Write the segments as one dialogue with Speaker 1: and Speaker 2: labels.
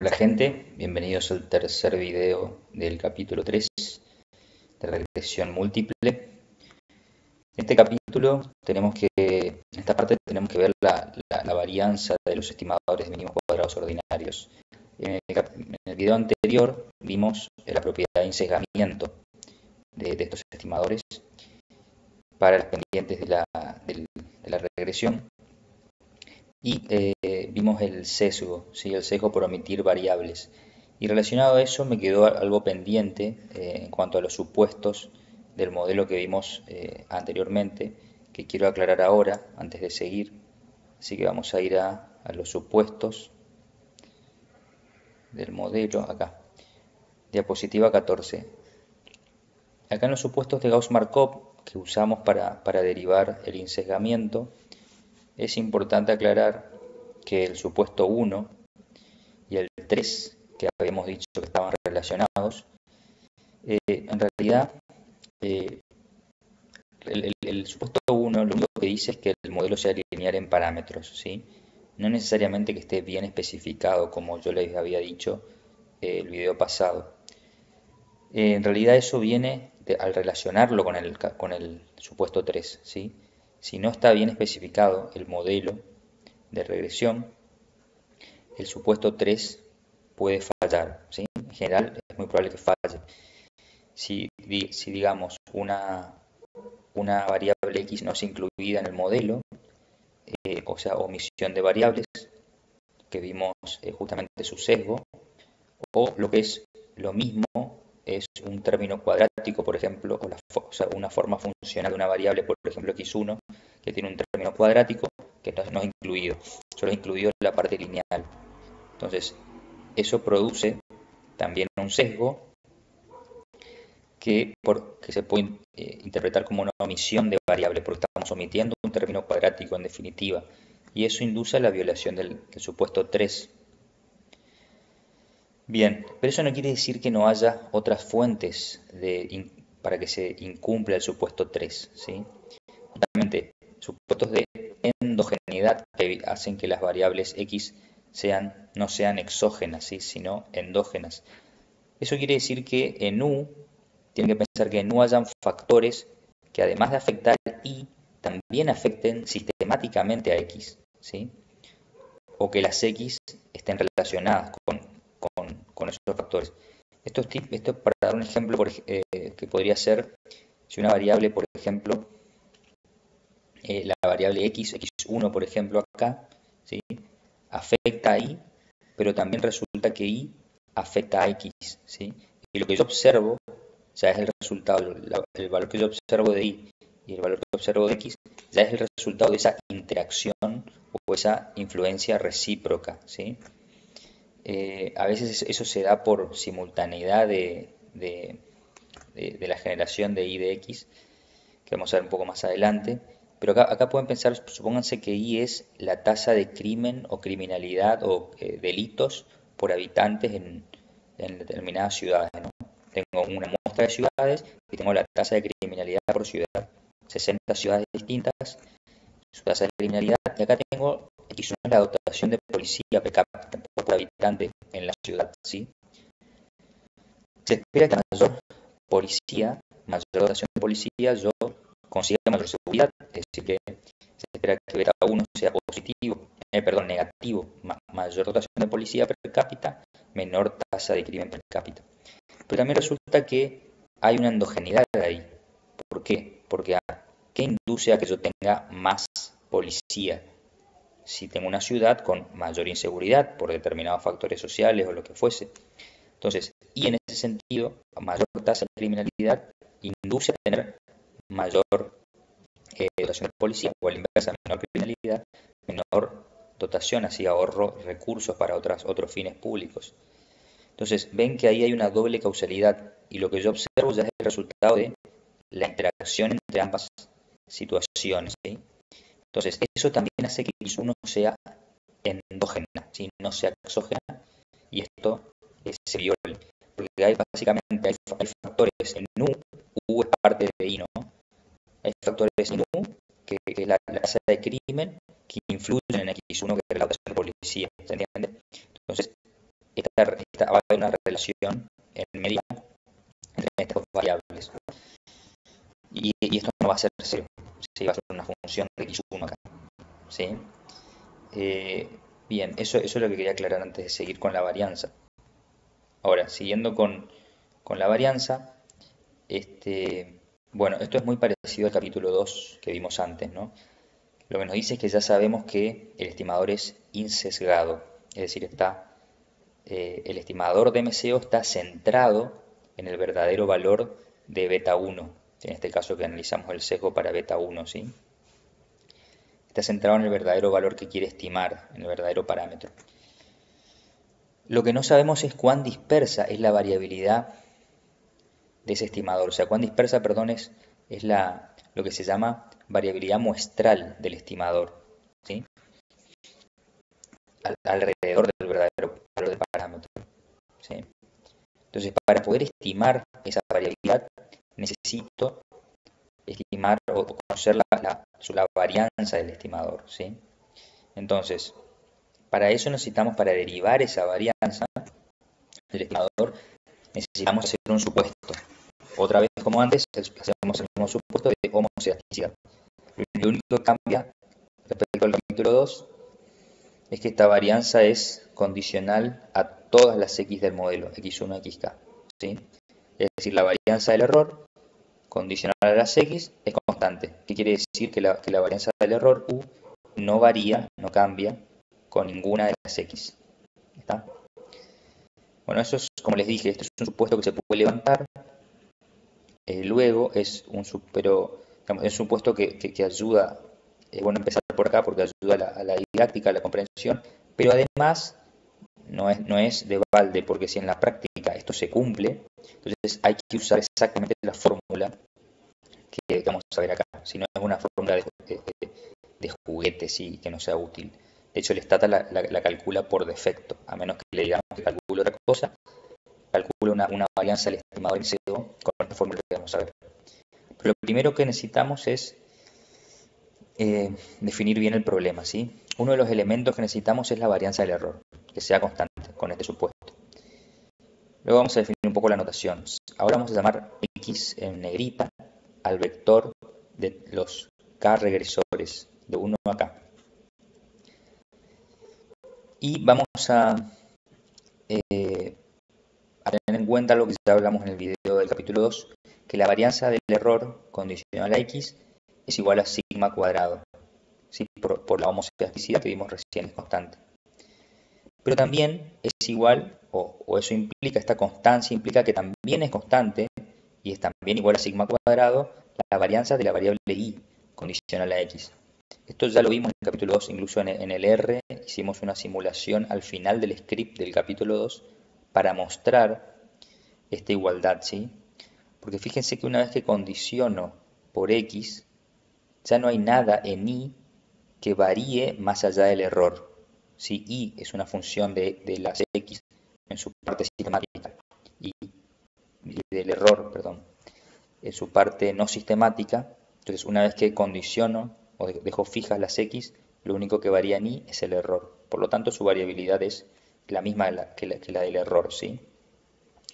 Speaker 1: Hola gente, bienvenidos al tercer video del capítulo 3 de regresión múltiple. En este capítulo en esta parte tenemos que ver la varianza de los estimadores de mínimos cuadrados ordinarios. En el video anterior vimos la propiedad de ensesgamiento de estos estimadores para las pendientes de la regresión. Y vimos el sesgo, ¿sí? El sesgo por omitir variables. Y relacionado a eso me quedó algo pendiente en cuanto a los supuestos del modelo que vimos anteriormente, que quiero aclarar ahora antes de seguir. Así que vamos a ir a los supuestos del modelo, acá, diapositiva 14. Acá en los supuestos de Gauss-Markov que usamos para derivar el ensesgamiento, es importante aclarar que el supuesto 1 y el 3, que habíamos dicho que estaban relacionados, en realidad el supuesto 1 lo único que dice es que el modelo sea lineal en parámetros, ¿sí? No necesariamente que esté bien especificado, como yo les había dicho el video pasado. En realidad eso viene al relacionarlo con el supuesto 3, ¿sí? Si no está bien especificado el modelo de regresión, el supuesto 3 puede fallar, ¿sí? En general es muy probable que falle. Si digamos una variable x no es incluida en el modelo, o sea, omisión de variables, que vimos justamente su sesgo, o lo que es lo mismo es un término cuadrático, por ejemplo, o sea, una forma funcional de una variable, por ejemplo x1, que tiene un término cuadrático que no es incluido, solo es incluido la parte lineal. Entonces, eso produce también un sesgo que se puede interpretar como una omisión de variable, porque estamos omitiendo un término cuadrático en definitiva, y eso induce a la violación del supuesto 3. Bien, pero eso no quiere decir que no haya otras fuentes para que se incumpla el supuesto 3, ¿sí? Justamente, supuestos de endogeneidad que hacen que las variables x no sean exógenas, ¿sí? Sino endógenas. Eso quiere decir que en U, tienen que pensar que en U hayan factores que además de afectar Y, también afecten sistemáticamente a X, ¿sí? O que las X estén relacionadas con esos factores. Esto es para dar un ejemplo que podría ser si una variable, por ejemplo, la variable X, X1 por ejemplo acá, ¿sí? Afecta a Y, pero también resulta que Y afecta a X, ¿sí? Y lo que yo observo ya es el resultado, el valor que yo observo de Y y el valor que observo de X, ya es el resultado de esa interacción o esa influencia recíproca, ¿sí? A veces eso se da por simultaneidad de la generación de Y de X, que vamos a ver un poco más adelante. Pero acá pueden pensar, supónganse que Y es la tasa de crimen o criminalidad o delitos por habitantes en determinadas ciudades, ¿no? Tengo una muestra de ciudades y tengo la tasa de criminalidad por ciudad. 60 ciudades distintas, su tasa de criminalidad, y acá tengo X1 es la dotación de policía por habitante en la ciudad, ¿sí? Se espera que mayor policía, mayor dotación de policía, yo consiga mayor seguridad, es decir, que se espera que beta 1 sea positivo, negativo, mayor dotación de policía per cápita, menor tasa de crimen per cápita. Pero también resulta que hay una endogeneidad ahí. ¿Por qué? Porque ¿qué induce a que yo tenga más policía? Si tengo una ciudad con mayor inseguridad por determinados factores sociales o lo que fuese. Entonces, y en ese sentido, mayor tasa de criminalidad induce a tener mayor dotación de policía, o a la inversa, menor criminalidad, menor dotación, así ahorro recursos para otros fines públicos. Entonces, ven que ahí hay una doble causalidad, y lo que yo observo ya es el resultado de la interacción entre ambas situaciones, ¿sí? Entonces, eso también hace que X1 sea endógena, ¿sí? No sea exógena, y esto se viole. Porque básicamente hay factores en U es parte de I, ¿no? Hay factores en U, que es la tasa de crimen, que influyen en X1, que es la dotación de policía, ¿se entiende? Entonces, va a haber una relación en media entre estas dos variables. Y esto no va a ser cero, ¿sí? Va a ser una función de x1 acá, ¿sí? Bien, eso es lo que quería aclarar antes de seguir con la varianza. Ahora, siguiendo con la varianza, bueno, esto es muy parecido al capítulo 2 que vimos antes, ¿no? Lo que nos dice es que ya sabemos que el estimador es insesgado, es decir, el estimador de MCO está centrado en el verdadero valor de beta 1, en este caso que analizamos el sesgo para beta 1, ¿sí? Está centrado en el verdadero valor que quiere estimar, en el verdadero parámetro. Lo que no sabemos es cuán dispersa es la variabilidad de ese estimador, o sea, cuán dispersa, perdón, es lo que se llama variabilidad muestral del estimador, ¿sí? Alrededor del verdadero valor del parámetro, ¿sí? Entonces, para poder estimar esa variabilidad, necesito estimar o conocer la varianza del estimador, ¿sí? Entonces, para eso necesitamos, para derivar esa varianza del estimador, necesitamos hacer un supuesto. Otra vez, como antes, hacemos el mismo supuesto de homocedasticidad. Lo único que cambia respecto al capítulo 2 es que esta varianza es condicional a todas las x del modelo, x1, xk, ¿sí? Es decir, la varianza del error condicional a las x es constante. ¿Qué quiere decir? Que la varianza del error u no varía, no cambia con ninguna de las x. ¿Está? Bueno, eso es, como les dije, esto es un supuesto que se puede levantar. Luego es un supuesto que ayuda, es bueno empezar por acá porque ayuda a la didáctica, a la comprensión, pero además no es de balde, porque si en la práctica esto se cumple, entonces hay que usar exactamente la fórmula que vamos a ver acá. Si no es una fórmula de juguete, sí, que no sea útil. De hecho, el Stata la calcula por defecto, a menos que le digamos que calcule otra cosa, calcula una varianza del estimador MCO con esta fórmula que vamos a ver. Pero lo primero que necesitamos es definir bien el problema, ¿sí? Uno de los elementos que necesitamos es la varianza del error, que sea constante con este supuesto. Luego vamos a definir un poco la notación. Ahora vamos a llamar x en negrita al vector de los k regresores, de 1 a k. Y vamos a tener en cuenta lo que ya hablamos en el video del capítulo 2, que la varianza del error condicional a x es igual a sigma cuadrado, ¿sí? Por la homocedasticidad que vimos recién, es constante. Pero también es igual, o eso implica, esta constancia implica que también es constante y es también igual a sigma cuadrado la varianza de la variable y condicional a x. Esto ya lo vimos en el capítulo 2, incluso en el R hicimos una simulación al final del script del capítulo 2 para mostrar esta igualdad, ¿sí? Porque fíjense que una vez que condiciono por x, ya no hay nada en y que varíe más allá del error. Si y es una función de las x en su parte sistemática y del error, perdón, en su parte no sistemática, entonces una vez que condiciono o dejo fijas las x, lo único que varía en y es el error. Por lo tanto, su variabilidad es la misma que la del error, ¿sí?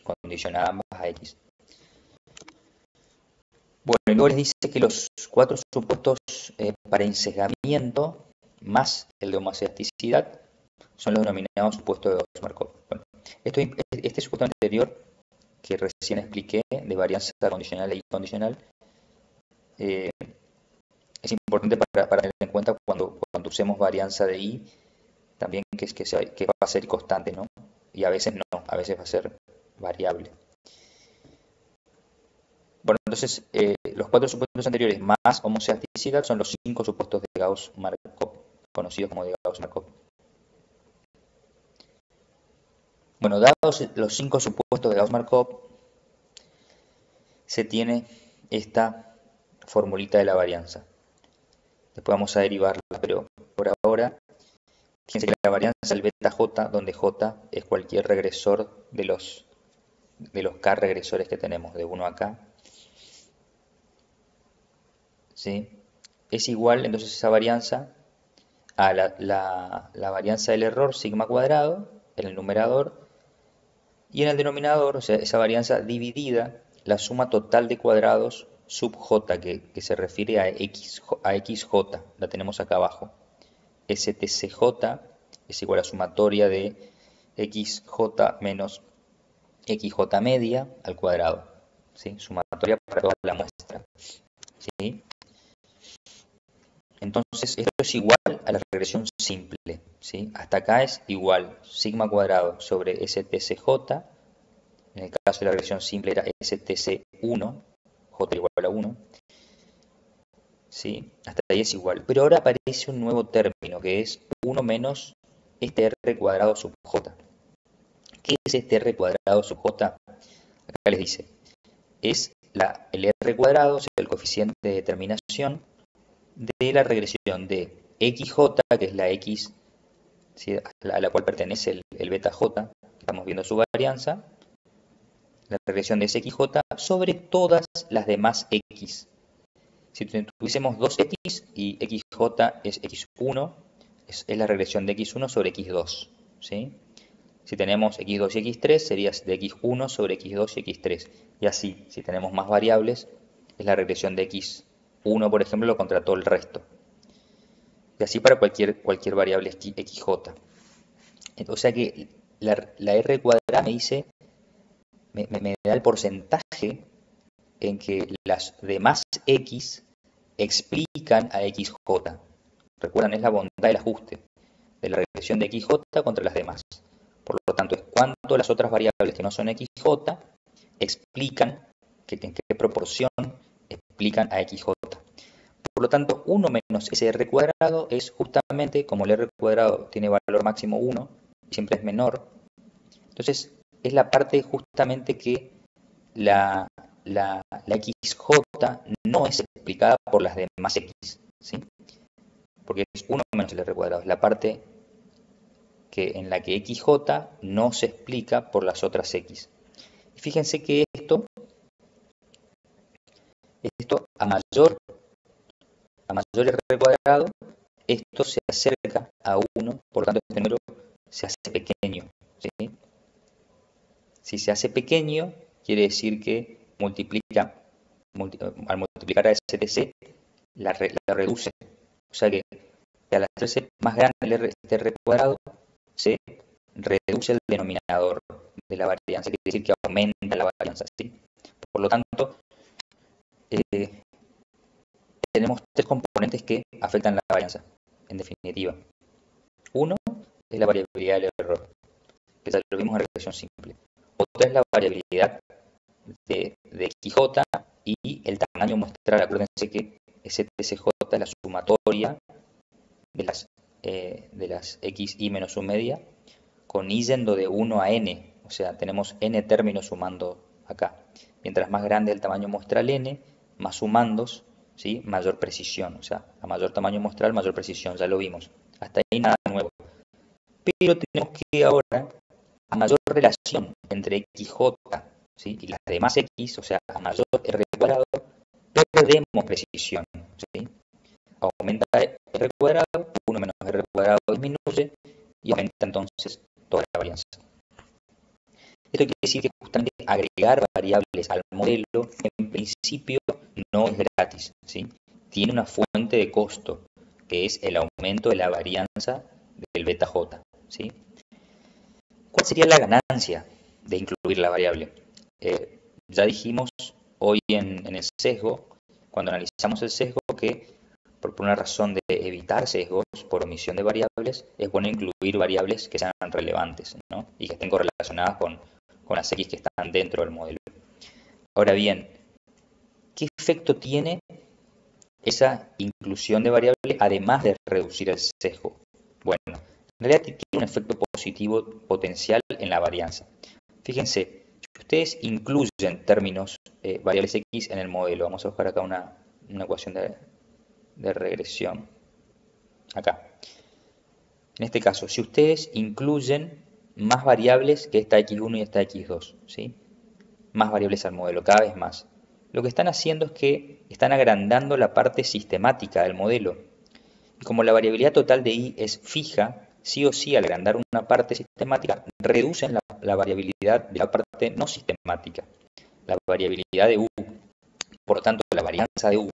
Speaker 1: Condicionada ambas a x. Bueno, y luego les dice que los cuatro supuestos para insesgamiento más el de homocedasticidad son los denominados supuestos de Gauss-Markov. Bueno, este supuesto anterior que recién expliqué de varianza condicional e incondicional es importante para tener en cuenta cuando usemos varianza de i, también que va a ser constante, ¿no? Y a veces no, a veces va a ser variable. Bueno, entonces los cuatro supuestos anteriores más homocedasticidad son los 5 supuestos de Gauss-Markov, conocidos como de Gauss-Markov. Bueno, dados los 5 supuestos de Gauss-Markov, se tiene esta formulita de la varianza. Después vamos a derivarla, pero por ahora, fíjense que la varianza es el beta j, donde j es cualquier regresor de los k regresores que tenemos, de 1 a k. ¿Sí? Es igual, entonces, esa varianza a la varianza del error, sigma cuadrado, en el numerador, Y en el denominador, o sea, esa varianza dividida, la suma total de cuadrados sub j, que se refiere a xj, la tenemos acá abajo. STCJ es igual a sumatoria de xj menos xj media al cuadrado, ¿sí? Sumatoria para toda la muestra, ¿sí? Entonces esto es igual a la regresión simple, ¿sí? Hasta acá es igual sigma cuadrado sobre STCJ, en el caso de la regresión simple era STC1, j igual a 1, ¿sí? Hasta ahí es igual, pero ahora aparece un nuevo término que es 1 menos este r cuadrado sub j. ¿Qué es este r cuadrado sub j? Acá les dice, es el r cuadrado, o sea, el coeficiente de determinación de la regresión de xj, que es la x, ¿sí?, a la cual pertenece el beta j, estamos viendo su varianza, la regresión de ese xj sobre todas las demás x. Si tuviésemos 2x y xj es x1, es la regresión de x1 sobre x2, ¿sí? Si tenemos x2 y x3, sería de x1 sobre x2 y x3. Y así, si tenemos más variables, es la regresión de x1, por ejemplo, contra todo el resto. Y así para cualquier variable xj. O sea que la r cuadrada me dice, me da el porcentaje en que las demás x explican a xj. Recuerdan, es la bondad del ajuste de la regresión de xj contra las demás. Por lo tanto, es cuánto las otras variables que no son xj explican, en qué proporción explican a xj. Por lo tanto, 1 menos ese r cuadrado es justamente, como el r cuadrado tiene valor máximo 1, siempre es menor, entonces es la parte justamente que la xj no es explicada por las demás x, ¿sí? Porque es 1 menos el r cuadrado, es la parte en la que xj no se explica por las otras x. Y fíjense que esto a mayor r cuadrado, esto se acerca a 1, por lo tanto este número se hace pequeño, ¿sí? Si se hace pequeño, quiere decir que al multiplicar a STC, la reduce. O sea que al hacerse más grande este r cuadrado, se reduce el denominador de la varianza, quiere decir que aumenta la varianza, ¿sí? Por lo tanto, tenemos tres componentes que afectan la varianza, en definitiva. Uno es la variabilidad del error, que ya lo vimos en regresión simple. Otra es la variabilidad de xj y el tamaño muestral. Acuérdense que STCJ es la sumatoria de las xi menos 1 media con i yendo de 1 a n, o sea, tenemos n términos sumando acá. Mientras más grande el tamaño muestral n, más sumandos, ¿sí?, mayor precisión, o sea, a mayor tamaño muestral, mayor precisión, ya lo vimos. Hasta ahí nada nuevo. Pero tenemos que ahora, a mayor relación entre xj, ¿sí?, y las demás x, o sea, a mayor r cuadrado, perdemos precisión, ¿sí? Aumenta r cuadrado, 1 menos r cuadrado disminuye y aumenta entonces toda la varianza. Esto quiere decir que justamente agregar variables al modelo en principio no es gratis, ¿sí? Tiene una fuente de costo, que es el aumento de la varianza del beta j, ¿sí? ¿Cuál sería la ganancia de incluir la variable? Ya dijimos hoy en el sesgo, cuando analizamos el sesgo, que por una razón de evitar sesgos por omisión de variables, es bueno incluir variables que sean relevantes, ¿no?, y que estén correlacionadas con las x que están dentro del modelo. Ahora bien, ¿qué efecto tiene esa inclusión de variables además de reducir el sesgo? Bueno, en realidad tiene un efecto positivo potencial en la varianza. Fíjense, si ustedes incluyen términos variables x en el modelo, vamos a buscar acá una ecuación de regresión. Acá. En este caso, si ustedes incluyen más variables que esta x1 y esta x2, ¿sí?, más variables al modelo, cada vez más, lo que están haciendo es que están agrandando la parte sistemática del modelo. Y como la variabilidad total de i es fija, sí o sí al agrandar una parte sistemática, reducen la variabilidad de la parte no sistemática, la variabilidad de U. Por lo tanto, la varianza de U,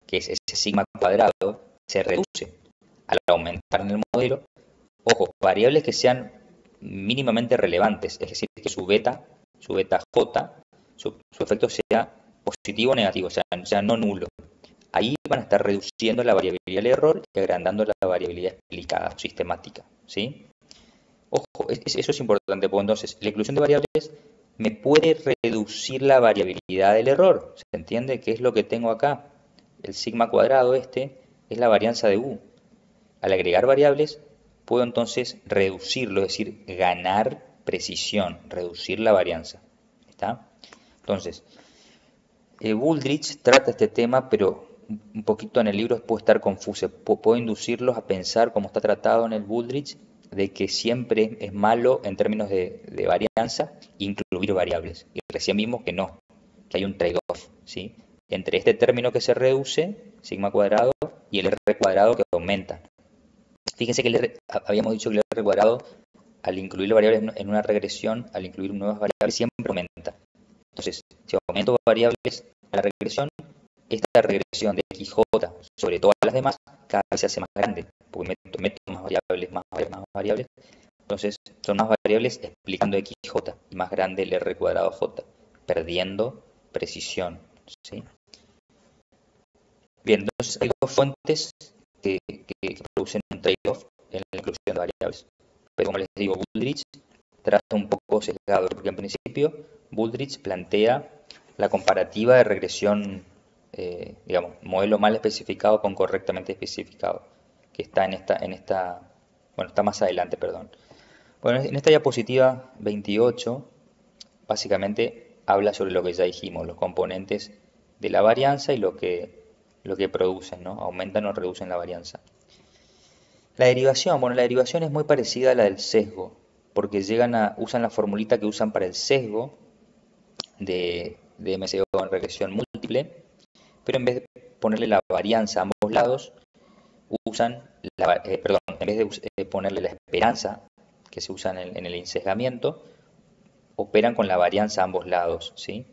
Speaker 1: que es ese sigma cuadrado, se reduce al aumentar en el modelo. Ojo, variables que sean mínimamente relevantes, es decir, que su beta J, su efecto sea positivo o negativo, o sea no nulo. Ahí van a estar reduciendo la variabilidad del error y agrandando la variabilidad explicada, sistemática, ¿sí? Ojo, eso es importante, porque entonces la inclusión de variables me puede reducir la variabilidad del error. ¿Se entiende? ¿Qué es lo que tengo acá? El sigma cuadrado es la varianza de U. Al agregar variables, puedo entonces reducirlo, es decir, ganar precisión, reducir la varianza. ¿Está? Entonces, Booldrich trata este tema, pero un poquito en el libro puede estar confuso. Puedo inducirlos a pensar, como está tratado en el Booldrich, de que siempre es malo en términos de varianza incluir variables. Y recién vimos que no, que hay un trade-off, ¿sí? Entre este término que se reduce, sigma cuadrado, y el r cuadrado que aumenta. Fíjense que habíamos dicho que el r cuadrado, al incluir variables en una regresión, al incluir nuevas variables, siempre aumenta. Entonces, si aumento variables a la regresión, esta regresión de xj sobre todas las demás cada vez se hace más grande, porque meto más variables, entonces son más variables explicando xj, y más grande el r cuadrado j, perdiendo precisión, ¿sí? Bien, entonces hay dos fuentes que producen un trade-off en la inclusión de variables. Pero como les digo, Booldrich trata un poco sesgado, porque en principio Booldrich plantea la comparativa de regresión, digamos, modelo mal especificado con correctamente especificado, que está bueno, está más adelante, perdón. Bueno, en esta diapositiva 28, básicamente habla sobre lo que ya dijimos, los componentes de la varianza y lo que producen, ¿no? Aumentan o reducen la varianza. La derivación, bueno, la derivación es muy parecida a la del sesgo, porque usan la formulita que usan para el sesgo de MCO en regresión múltiple, pero en vez de ponerle la varianza a ambos lados, en vez de ponerle la esperanza que se usa en el insesgamiento, operan con la varianza a ambos lados, ¿sí?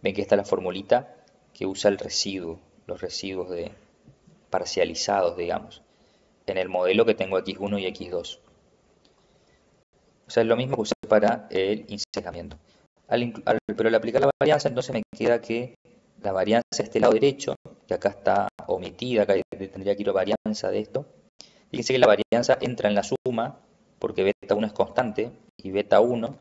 Speaker 1: Ven que esta es la formulita que usa el residuo, los residuos parcializados, digamos, en el modelo que tengo x1 y x2. O sea, es lo mismo que usé para el insesgamiento. Pero al aplicar la varianza, entonces me queda que la varianza de este lado derecho, que acá está omitida, acá tendría que ir a varianza de esto. Fíjense que la varianza entra en la suma, porque beta 1 es constante, y beta 1,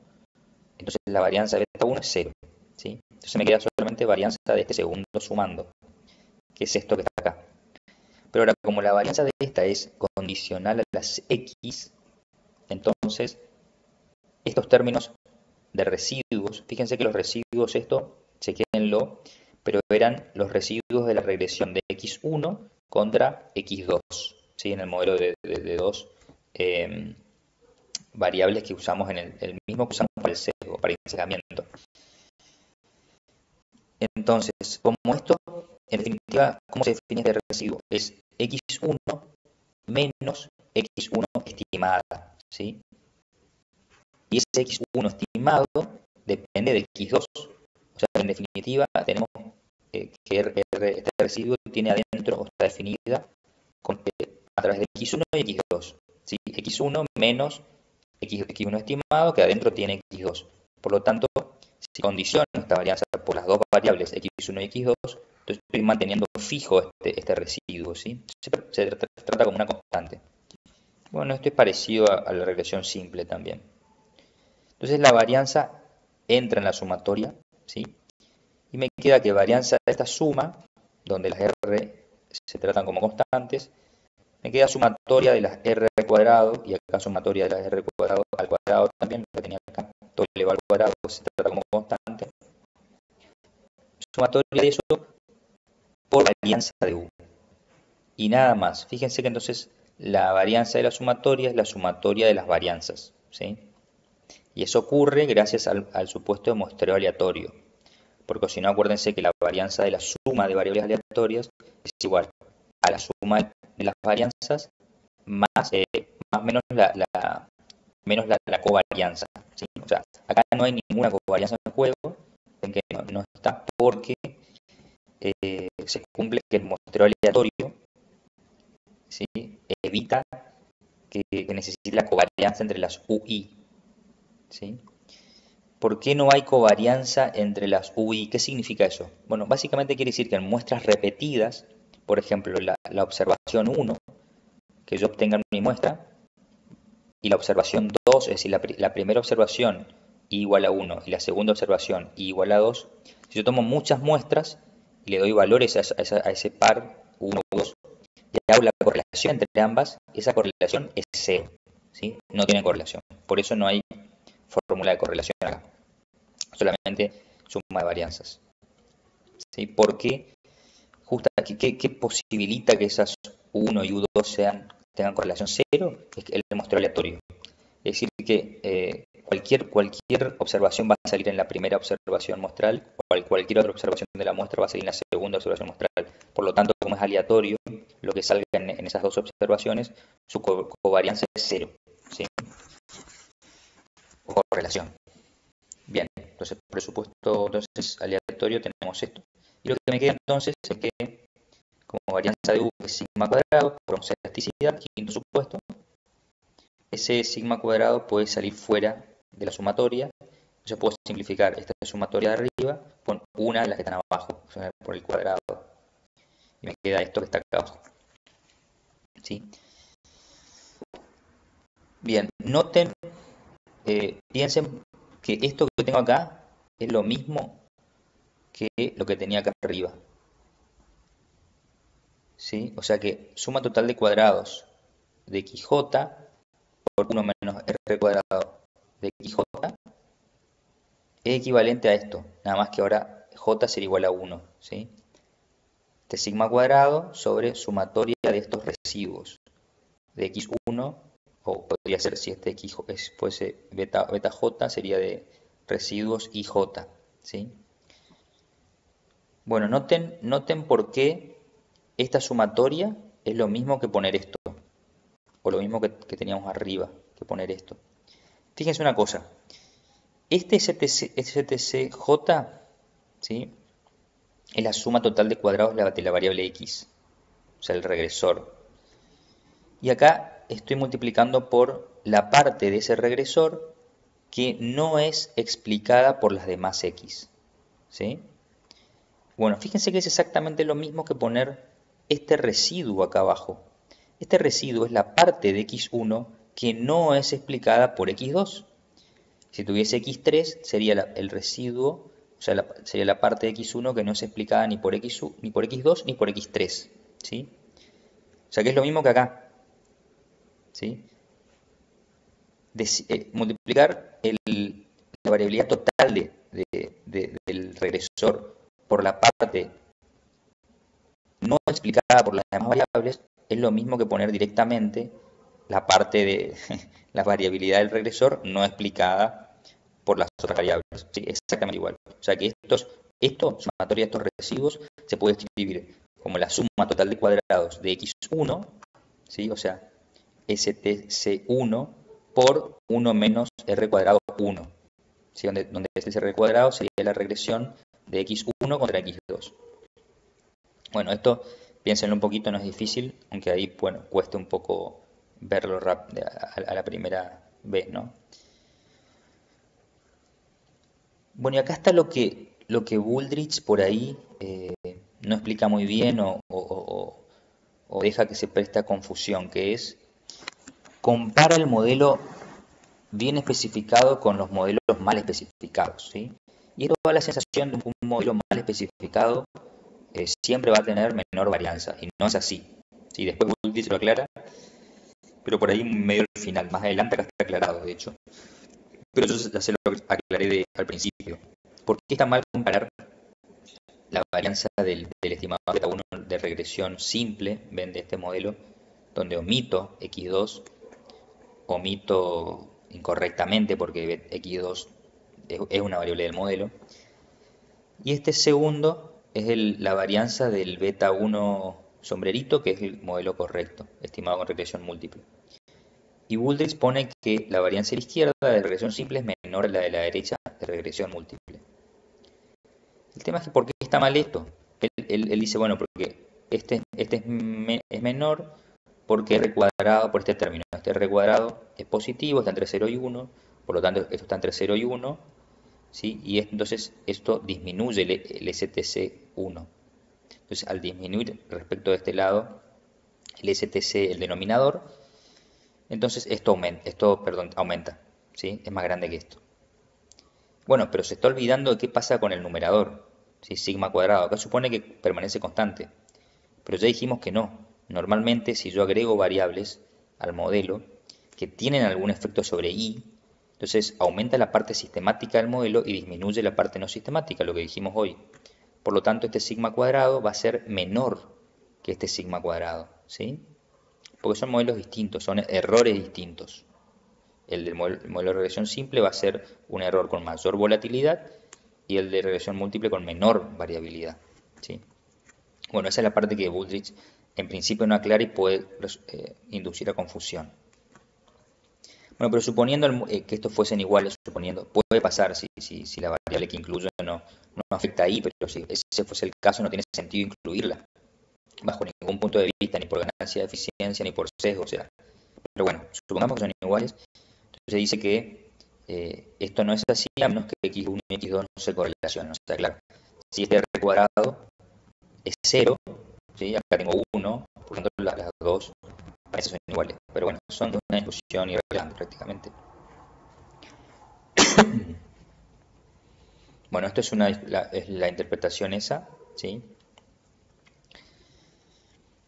Speaker 1: entonces la varianza de beta 1 es 0. ¿Sí? Entonces me queda solamente varianza de este segundo sumando, que es esto que está acá. Pero ahora, como la varianza de esta es condicional a las x, entonces estos términos de residuos, fíjense que los residuos, esto, chequenlo, pero eran los residuos de la regresión de x1 contra x2, ¿sí? En el modelo de dos variables que usamos en el mismo que usamos para el sesgo, para el insesgamiento. Entonces, como esto, en definitiva, ¿cómo se define este residuo? Es x1 menos x1 estimada, ¿sí? Y ese x1 estimado depende de x2. O sea, en definitiva, tenemos que este residuo tiene adentro, o está definida a través de x1 y x2. ¿Sí? x1 menos x1 estimado, que adentro tiene x2. Por lo tanto, si condiciono esta varianza por las dos variables x1 y x2, entonces estoy manteniendo fijo este residuo, ¿sí? Se trata como una constante. Bueno, esto es parecido a la regresión simple también. Entonces la varianza entra en la sumatoria, ¿sí? Y me queda que varianza de esta suma, donde las r se tratan como constantes, me queda sumatoria de las r al cuadrado, y acá sumatoria de las r al cuadrado también, lo tenía acá, todo elevado al cuadrado se trata como constante. Sumatoria de eso por varianza de u. Y nada más. Fíjense que entonces la varianza de la sumatoria es la sumatoria de las varianzas, ¿sí? Y eso ocurre gracias al supuesto de muestreo aleatorio. Porque si no, acuérdense que la varianza de la suma de variables aleatorias es igual a la suma de las varianzas más menos la covarianza, ¿sí? O sea, acá no hay ninguna covarianza en juego, en que no está porque se cumple que el muestreo aleatorio, ¿sí? Evita que necesite la covarianza entre las UI, ¿sí? ¿Por qué no hay covarianza entre las UI? ¿Qué significa eso? Bueno, básicamente quiere decir que en muestras repetidas, por ejemplo, la observación 1, que yo obtenga en mi muestra, y la observación 2, es decir, la primera observación I igual a 1 y la segunda observación I igual a 2, si yo tomo muchas muestras y le doy valores a ese par 1 o 2, y hago la correlación entre ambas, esa correlación es 0, ¿sí? No tiene correlación. Por eso no hay fórmula de correlación acá. Solamente suma de varianzas. ¿Sí? Porque ¿qué posibilita que esas U1 y U2 tengan correlación 0? Es que el muestreo aleatorio. Es decir, que cualquier observación va a salir en la primera observación muestral, cualquier otra observación de la muestra va a salir en la segunda observación muestral. Por lo tanto, como es aleatorio, lo que salga en esas dos observaciones, su covarianza es 0, ¿sí? O correlación. Bien, entonces, presupuesto aleatorio tenemos esto. Y lo que me queda entonces es que, como varianza de U es sigma cuadrado, por elasticidad, quinto supuesto, ese sigma cuadrado puede salir fuera de la sumatoria. Yo puedo simplificar esta sumatoria de arriba con una de las que están abajo, o sea, por el cuadrado. Y me queda esto que está acá abajo. ¿Sí? Bien, noten, piensen que esto que tengo acá es lo mismo que lo que tenía acá arriba. ¿Sí? O sea que suma total de cuadrados de xj por 1 menos r cuadrado de xj es equivalente a esto, nada más que ahora j será igual a 1, ¿sí? Este sigma cuadrado sobre sumatoria de estos residuos de x1, o podría ser, si este x fuese beta j, sería de residuos ij, ¿sí? Bueno, noten por qué esta sumatoria es lo mismo que poner esto, o lo mismo que teníamos arriba, que poner esto. Fíjense una cosa, este STCJ, ¿sí? Es la suma total de cuadrados de la variable x, o sea, el regresor. Y acá estoy multiplicando por la parte de ese regresor que no es explicada por las demás x, ¿sí? Bueno, fíjense que es exactamente lo mismo que poner este residuo acá abajo. Este residuo es la parte de x1 que no es explicada por x2. Si tuviese x3 sería el residuo, o sea, sería la parte de x1 que no es explicada ni por x2 ni por x3, ¿sí? O sea que es lo mismo que acá, ¿sí? Multiplicar la variabilidad total del regresor por la parte no explicada por las demás variables es lo mismo que poner directamente la parte de la variabilidad del regresor no explicada por las otras variables. ¿Sí? Exactamente igual. O sea que sumatoria de estos residuos, se puede escribir como la suma total de cuadrados de x1, ¿sí? O sea, STC1 por 1 menos r cuadrado 1. ¿Sí? Donde ese r cuadrado sería la regresión de x1 contra x2. Bueno, esto piénsenlo un poquito, no es difícil, aunque ahí, bueno, cueste un poco verlo a la primera vez, ¿no? Bueno, y acá está lo que Wooldridge por ahí no explica muy bien o deja que se preste a confusión, que es compara el modelo bien especificado con los modelos mal especificados, ¿sí? Y esto da la sensación de que un modelo mal especificado siempre va a tener menor varianza, y no es así. ¿Sí? Después Wooldridge lo aclara, pero por ahí medio al final, más adelante acá está aclarado, de hecho. Pero yo ya se lo aclaré al principio. ¿Por qué está mal comparar la varianza del estimador beta 1 de regresión simple, ven, de este modelo, donde omito x2, omito incorrectamente porque x2 es una variable del modelo, y este segundo es la varianza del beta 1 sombrerito, que es el modelo correcto, estimado con regresión múltiple? Y Wooldridge pone que la varianza de la izquierda de regresión simple es menor a la de la derecha de regresión múltiple. El tema es que ¿por qué está mal esto? Él dice, bueno, porque este es menor porque R cuadrado, por este término, este R cuadrado es positivo, está entre 0 y 1, por lo tanto esto está entre 0 y 1, ¿sí? Y entonces esto disminuye el STC1. Entonces al disminuir respecto de este lado el STC, el denominador, entonces esto aumenta, ¿sí? Es más grande que esto. Bueno, pero se está olvidando de qué pasa con el numerador, ¿sí? Sigma cuadrado. Acá supone que permanece constante, pero ya dijimos que no. Normalmente si yo agrego variables al modelo que tienen algún efecto sobre i, entonces aumenta la parte sistemática del modelo y disminuye la parte no sistemática, lo que dijimos hoy. Por lo tanto, este sigma cuadrado va a ser menor que este sigma cuadrado, ¿sí? Porque son modelos distintos, son errores distintos. El del modelo de regresión simple va a ser un error con mayor volatilidad y el de regresión múltiple con menor variabilidad, ¿sí? Bueno, esa es la parte que Wooldridge en principio no aclara y puede inducir a confusión. Bueno, pero suponiendo que estos fuesen iguales, suponiendo, puede pasar si la variable que incluyo no afecta ahí, pero si ese fuese el caso no tiene sentido incluirla bajo ningún punto de vista, ni por ganancia de eficiencia, ni por sesgo, o sea. Pero bueno, supongamos que son iguales, entonces dice que esto no es así a menos que x1 y x2 no se correlacionen. O sea, claro, si este r cuadrado es 0, ¿sí? Acá tengo 1, por lo tanto las dos parecen son iguales. Pero bueno, son de una discusión irrelevante prácticamente. Bueno, esto es la interpretación esa, ¿sí?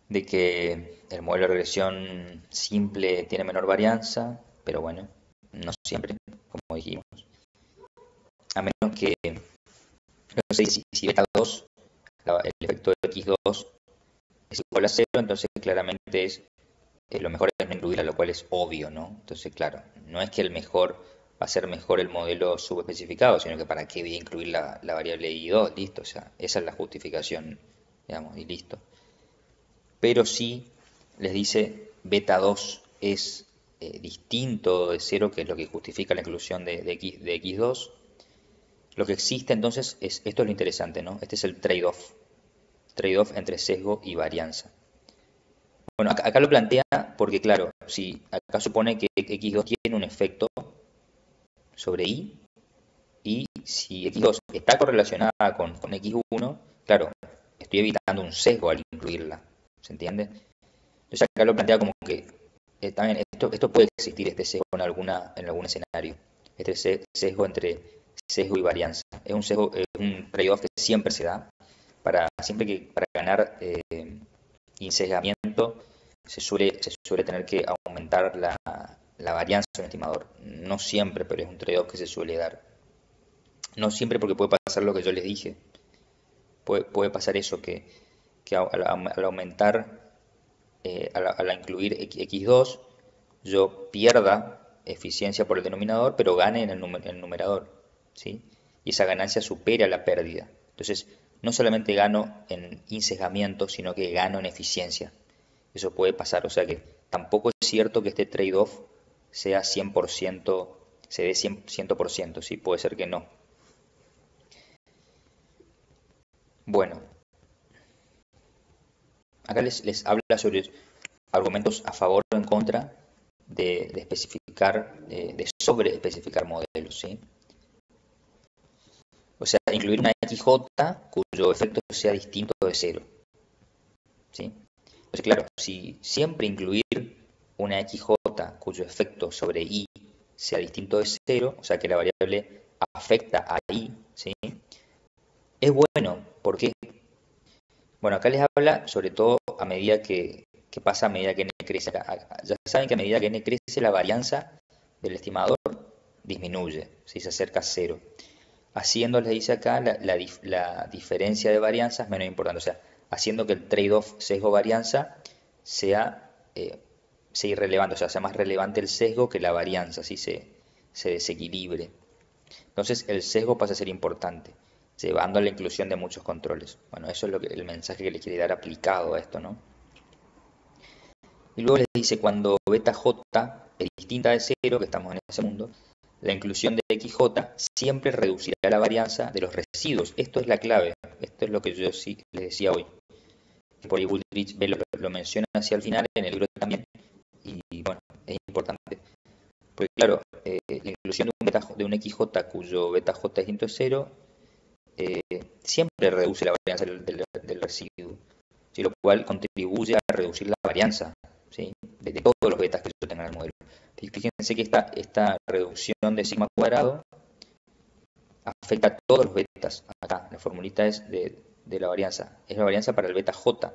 Speaker 1: De que el modelo de regresión simple tiene menor varianza, pero bueno, no siempre, como dijimos. A menos que, no sé, si beta 2, el efecto de x2 es igual a 0, entonces claramente lo mejor es no incluirla, lo cual es obvio, ¿no? Entonces, claro, no es que va a ser mejor el modelo subespecificado, sino que para qué voy a incluir la variable i2, listo, o sea, esa es la justificación, digamos, y listo. Pero si les dice beta 2 es distinto de 0, que es lo que justifica la inclusión de x2, lo que existe entonces esto es lo interesante, ¿no? Este es el trade-off entre sesgo y varianza. Bueno, acá lo plantea porque, claro, si acá supone que x2 tiene un efecto sobre i, y si x2 está correlacionada con x1, claro, estoy evitando un sesgo al incluirla, ¿se entiende? Entonces acá lo plantea como que también esto puede existir, este sesgo en algún escenario, este sesgo entre sesgo y varianza. Es un trade-off que siempre se da, para ganar insesgamiento se suele tener que aumentar la varianza de un estimador. No siempre, pero es un trade-off que se suele dar. No siempre, porque puede pasar lo que yo les dije. Puede pasar eso, que al aumentar, al incluir x2, yo pierda eficiencia por el denominador, pero gane en el numerador, ¿sí? Y esa ganancia supera la pérdida. Entonces, no solamente gano en insesgamiento, sino que gano en eficiencia. Eso puede pasar, o sea que tampoco es cierto que este trade-off sea 100%, se dé 100%, ¿sí? Puede ser que no. Bueno, acá les habla sobre argumentos a favor o en contra de especificar, de sobreespecificar modelos, ¿sí? O sea, incluir una XJ cuyo efecto sea distinto de 0, ¿sí? Entonces, claro, si siempre incluir una XJ cuyo efecto sobre I sea distinto de 0, o sea que la variable afecta a I, ¿sí? Es bueno. ¿Por qué? Bueno, acá les habla sobre todo a medida que pasa a medida que n crece. Ya saben que a medida que n crece la varianza del estimador disminuye, si se acerca a 0. Haciendo, les dice acá, la diferencia de varianza es menos importante. O sea, haciendo que el trade-off sesgo-varianza sea irrelevante, o sea más relevante el sesgo que la varianza, así se desequilibre. Entonces el sesgo pasa a ser importante, llevando a la inclusión de muchos controles. Bueno, eso es el mensaje que le quiere dar aplicado a esto, ¿no? Y luego les dice, cuando beta j es distinta de 0, que estamos en ese mundo, la inclusión de XJ siempre reducirá la varianza de los residuos. Esto es la clave, esto es lo que yo sí les decía hoy. Por ahí Woodridge lo menciona hacia el final, en el libro también, y bueno, es importante. Porque claro, la inclusión de un XJ cuyo beta J es distinto de 0, siempre reduce la varianza del residuo, ¿sí? Lo cual contribuye a reducir la varianza, ¿sí? de todos los betas que yo tenga en el modelo. Fíjense que esta reducción de sigma cuadrado afecta a todos los betas. Acá la formulita es de la varianza. Es la varianza para el beta J,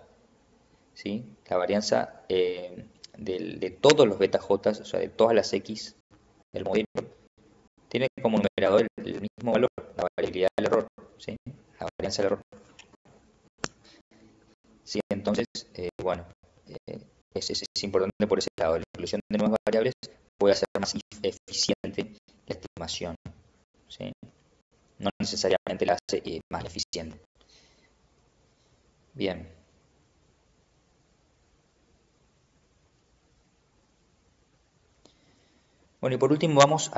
Speaker 1: ¿sí? La varianza de todos los beta J, o sea, de todas las X del modelo, tiene como numerador el mismo valor, la variabilidad del error, ¿sí? La varianza del error. Sí, entonces, bueno, es importante por ese lado. La inclusión de nuevas variables puede hacer más eficiente la estimación, ¿sí? No necesariamente la hace más eficiente. Bien. Bueno, y por último vamos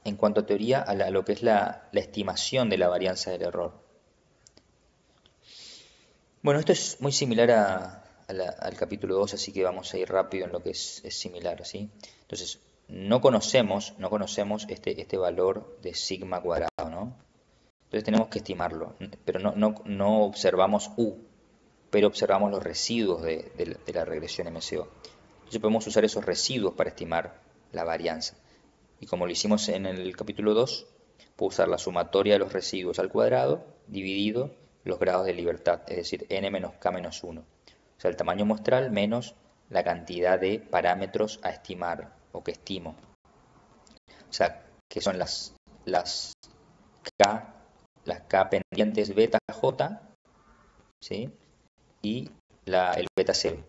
Speaker 1: en cuanto a teoría, a lo que es la estimación de la varianza del error. Bueno, esto es muy similar al capítulo 2, así que vamos a ir rápido en lo que es similar, ¿sí? Entonces, no conocemos este valor de sigma cuadrado, ¿no? Entonces tenemos que estimarlo, pero no observamos U, pero observamos los residuos de la regresión MCO. Entonces podemos usar esos residuos para estimar la varianza. Y como lo hicimos en el capítulo 2, puedo usar la sumatoria de los residuos al cuadrado dividido los grados de libertad, es decir, n menos k menos 1. O sea, el tamaño muestral menos la cantidad de parámetros a estimar o que estimo. O sea, que son las K pendientes beta J, ¿sí? Y el beta 0.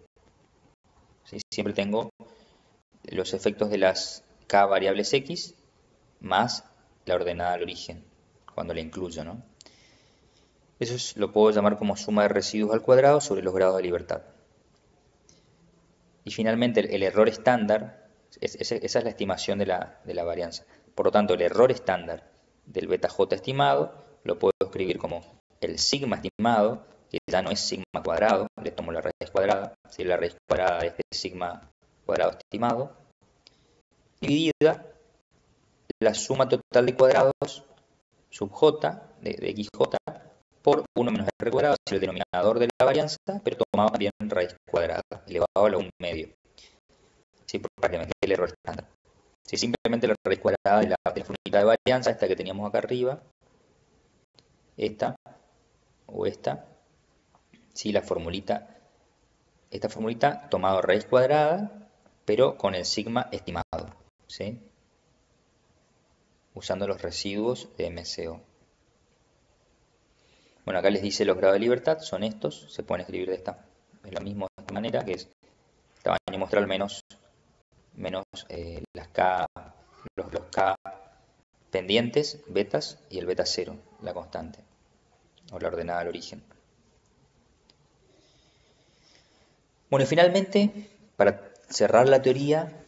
Speaker 1: ¿Sí? Siempre tengo los efectos de las K variables X más la ordenada al origen, cuando la incluyo, ¿no? Eso lo puedo llamar como suma de residuos al cuadrado sobre los grados de libertad. Y finalmente el error estándar, esa es la estimación de la varianza. Por lo tanto, el error estándar del beta J estimado lo puedo escribir como el sigma estimado, que ya no es sigma cuadrado, le tomo la raíz cuadrada, si la raíz cuadrada de este sigma cuadrado estimado, dividida la suma total de cuadrados sub j de xj por 1 menos r cuadrado, es el denominador de la varianza, pero tomado también raíz cuadrada, elevado a la 1 medio. ¿Sí? Para que me quede el error estándar. Si simplemente la raíz cuadrada de la formulita de varianza, esta que teníamos acá arriba, esta o esta, ¿sí? Esta formulita tomado raíz cuadrada, pero con el sigma estimado, ¿sí? Usando los residuos de MCO. Bueno, acá les dice los grados de libertad, son estos, se pueden escribir es lo mismo de esta manera, que es tamaño muestral menos las K, los K pendientes, betas, y el beta 0, la constante, o la ordenada al origen. Bueno, y finalmente, para cerrar la teoría,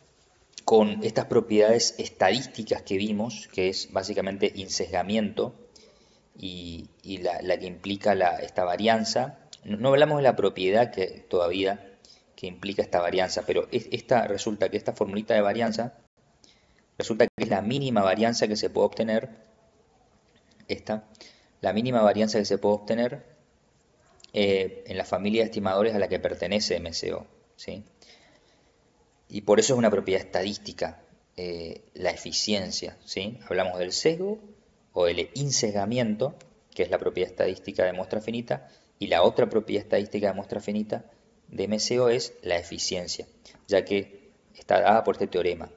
Speaker 1: con estas propiedades estadísticas que vimos, que es básicamente insesgamiento, y la que implica esta varianza. No hablamos de la propiedad que implica esta varianza, pero resulta que esta formulita de varianza resulta que es la mínima varianza que se puede obtener, la mínima varianza que se puede obtener en la familia de estimadores a la que pertenece MCO, ¿sí? Y por eso es una propiedad estadística, la eficiencia, ¿sí? Hablamos del sesgo o el insesgamiento, que es la propiedad estadística de muestra finita, y la otra propiedad estadística de muestra finita de MCO es la eficiencia, ya que está dada por este teorema.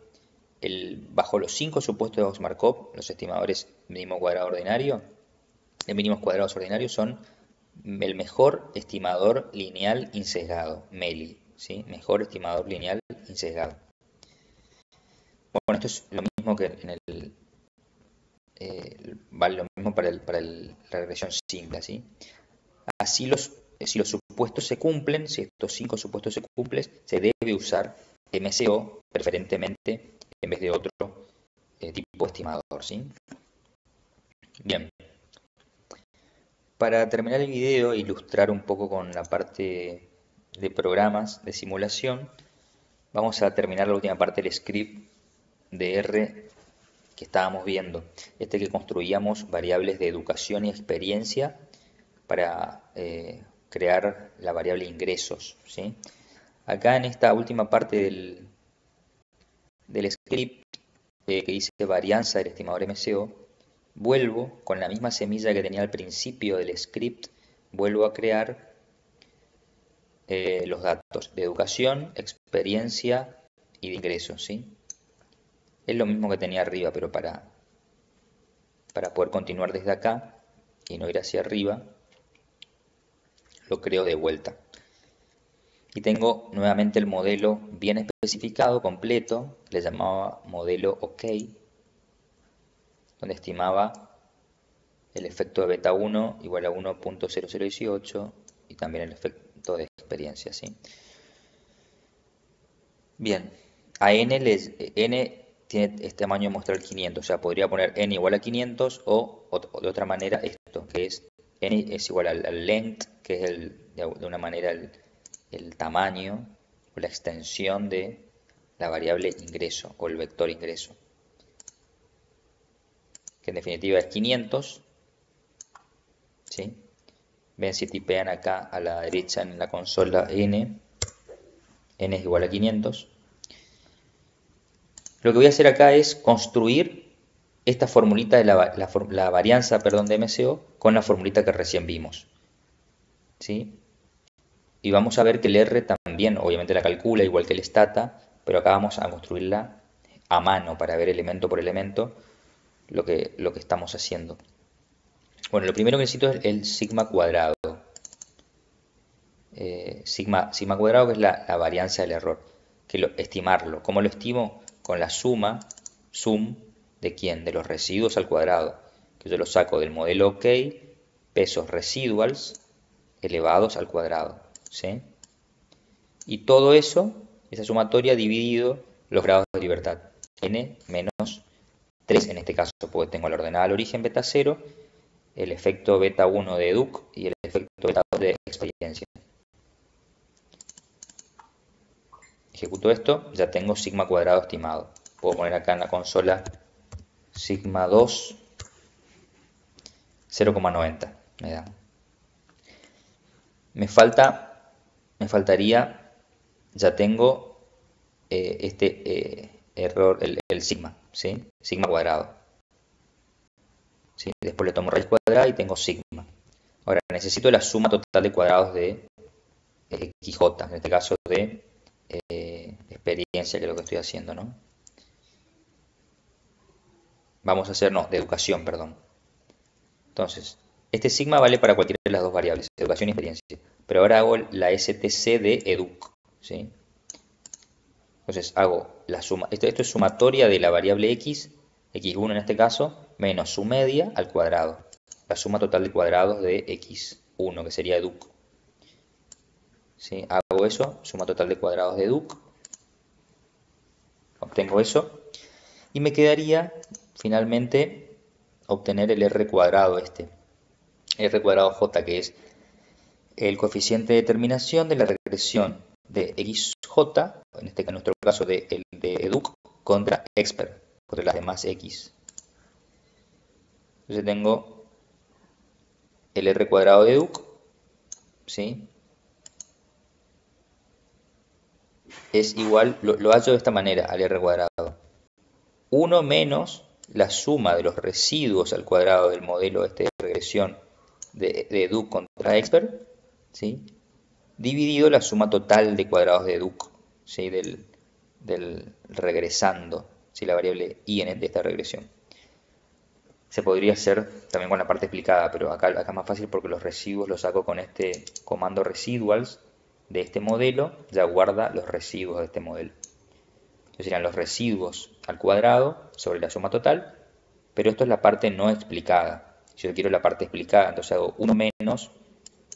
Speaker 1: Bajo los 5 supuestos de Box-Markov, los estimadores mínimos cuadrados ordinarios son el mejor estimador lineal insesgado, MELI, ¿sí? Mejor estimador lineal insesgado. Bueno, esto es lo mismo que vale lo mismo para la regresión simple, ¿sí? Así si los supuestos se cumplen, si estos 5 supuestos se cumplen, se debe usar MCO, preferentemente, en vez de otro tipo estimador, ¿sí? Bien. Para terminar el video e ilustrar un poco con la parte de programas de simulación, vamos a terminar la última parte del script de R que estábamos viendo. Este que construíamos variables de educación y experiencia para crear la variable ingresos, ¿sí? Acá en esta última parte del script que dice varianza del estimador MCO, vuelvo con la misma semilla que tenía al principio del script, vuelvo a crear los datos de educación, experiencia y de ingresos, ¿sí? Es lo mismo que tenía arriba, pero para poder continuar desde acá y no ir hacia arriba, lo creo de vuelta. Y tengo nuevamente el modelo bien especificado, completo, le llamaba modelo OK, donde estimaba el efecto de beta 1 igual a 1.0018 y también el efecto de experiencia, ¿sí? Bien, a n tiene este tamaño de mostrar 500, o sea, podría poner n igual a 500 o de otra manera esto, que es n es igual al length, que es de una manera el tamaño o la extensión de la variable ingreso o el vector ingreso, que en definitiva es 500, ¿sí? Ven si tipean acá a la derecha en la consola n es igual a 500. Lo que voy a hacer acá es construir esta formulita de la varianza, perdón, de MCO con la formulita que recién vimos, ¿sí? Y vamos a ver que el R también, obviamente la calcula igual que el stata, pero acá vamos a construirla a mano para ver elemento por elemento lo que estamos haciendo. Bueno, lo primero que necesito es el sigma cuadrado. Sigma cuadrado, que es la varianza del error, estimarlo. ¿Cómo lo estimo? Con la sum, ¿de quién? De los residuos al cuadrado, que yo lo saco del modelo OK, pesos residuals elevados al cuadrado, ¿sí? Y todo eso, esa sumatoria dividido los grados de libertad, n menos 3 en este caso, porque tengo la ordenada al origen beta 0, el efecto beta 1 de educ y el efecto beta 2 de experiencia. Ejecuto esto, ya tengo sigma cuadrado estimado. Puedo poner acá en la consola sigma 2 0,90 me da. Me faltaría, ya tengo error, el sigma, ¿sí? Sigma cuadrado, ¿sí? Después le tomo raíz cuadrada y tengo sigma. Ahora necesito la suma total de cuadrados de XJ, en este caso de experiencia, que es lo que estoy haciendo, ¿no? Vamos a hacer, no, de educación, perdón. Entonces, este sigma vale para cualquiera de las dos variables, educación y experiencia. Pero ahora hago la STC de educ, ¿sí? Entonces hago la suma, esto es sumatoria de la variable x, x1 en este caso, menos su media al cuadrado. La suma total de cuadrados de x1, que sería educ. ¿Sí? Hago eso, suma total de cuadrados de educ. Obtengo eso. Y me quedaría finalmente obtener el r cuadrado r cuadrado j, que es el coeficiente de determinación de la regresión de xj, en nuestro caso de educ, contra expert, contra las demás x. Entonces tengo el r cuadrado de educ, ¿sí? Es igual, lo hallo de esta manera al r cuadrado. 1 menos la suma de los residuos al cuadrado del modelo de regresión de educ contra expert, ¿sí? Dividido la suma total de cuadrados de educ, ¿sí? del regresando, ¿sí? La variable i de esta regresión. Se podría hacer también con la parte explicada, pero acá es más fácil porque los residuos los saco con este comando residuals de este modelo, ya guarda los residuos de este modelo. Entonces serían los residuos al cuadrado sobre la suma total, pero esto es la parte no explicada. Si yo quiero la parte explicada, entonces hago 1 menos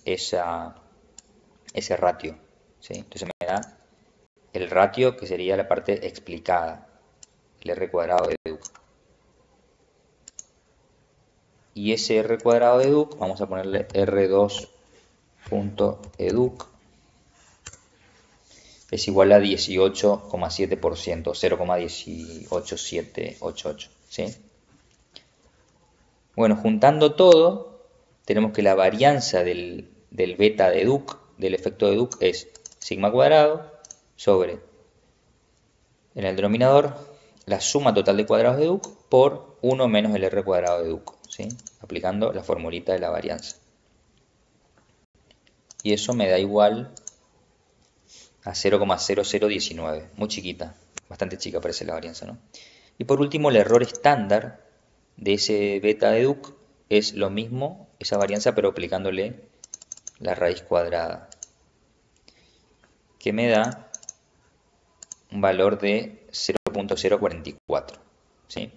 Speaker 1: ese ratio, ¿sí? Entonces me da el ratio, que sería la parte explicada, el r cuadrado de educ. Y ese r cuadrado de educ, vamos a ponerle r2.educ, es igual a 18,7%, 0,18788, ¿sí? Bueno, juntando todo, tenemos que la varianza del beta de educ, del efecto de educ, es sigma cuadrado sobre, en el denominador, la suma total de cuadrados de educ por 1 menos el r cuadrado de educ, ¿sí? Aplicando la formulita de la varianza. Y eso me da igual a 0,0019, muy chiquita, bastante chica parece la varianza, ¿no? Y por último, el error estándar de ese beta de educ es lo mismo, esa varianza, pero aplicándole la raíz cuadrada, que me da un valor de 0,044, ¿sí?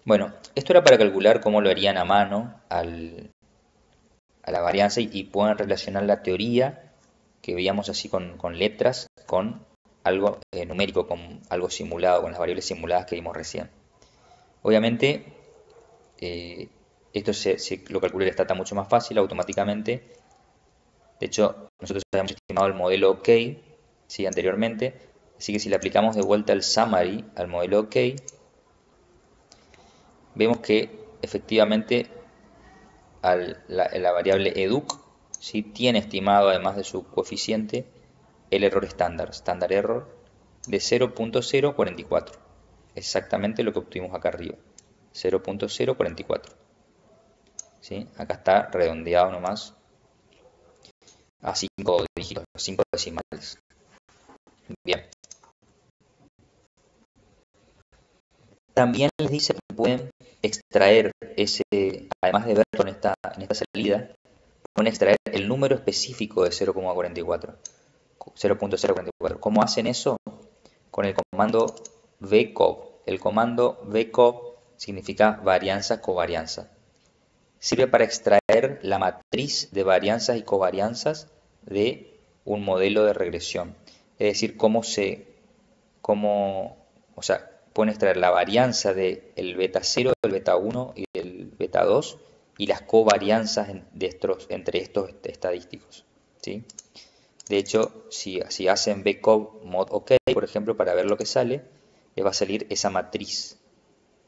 Speaker 1: Bueno, esto era para calcular cómo lo harían a mano a la varianza y puedan relacionar la teoría que veíamos así con letras con algo numérico, con algo simulado, con las variables simuladas que vimos recién. Obviamente, esto lo calcula el stata mucho más fácil, automáticamente. De hecho, nosotros habíamos estimado el modelo OK, ¿sí? Anteriormente. Así que si le aplicamos de vuelta el summary al modelo OK, vemos que efectivamente la variable educ, ¿sí? Tiene estimado, además de su coeficiente, el error estándar, standard error, de 0,044. Exactamente lo que obtuvimos acá arriba, 0,044. ¿Sí? Acá está redondeado nomás a 5 dígitos, 5 decimales. Bien. También les dice que pueden extraer ese, además de verlo en esta salida, pueden extraer el número específico de 0,44. 0.044. ¿Cómo hacen eso? Con el comando vcov. El comando vcov significa varianza covarianza. Sirve para extraer la matriz de varianzas y covarianzas de un modelo de regresión. Es decir, pueden extraer la varianza del beta 0, del beta 1 y del beta 2 y las covarianzas entre estos estadísticos, ¿sí? De hecho, si hacen vcov mod OK, por ejemplo, para ver lo que sale, les va a salir esa matriz.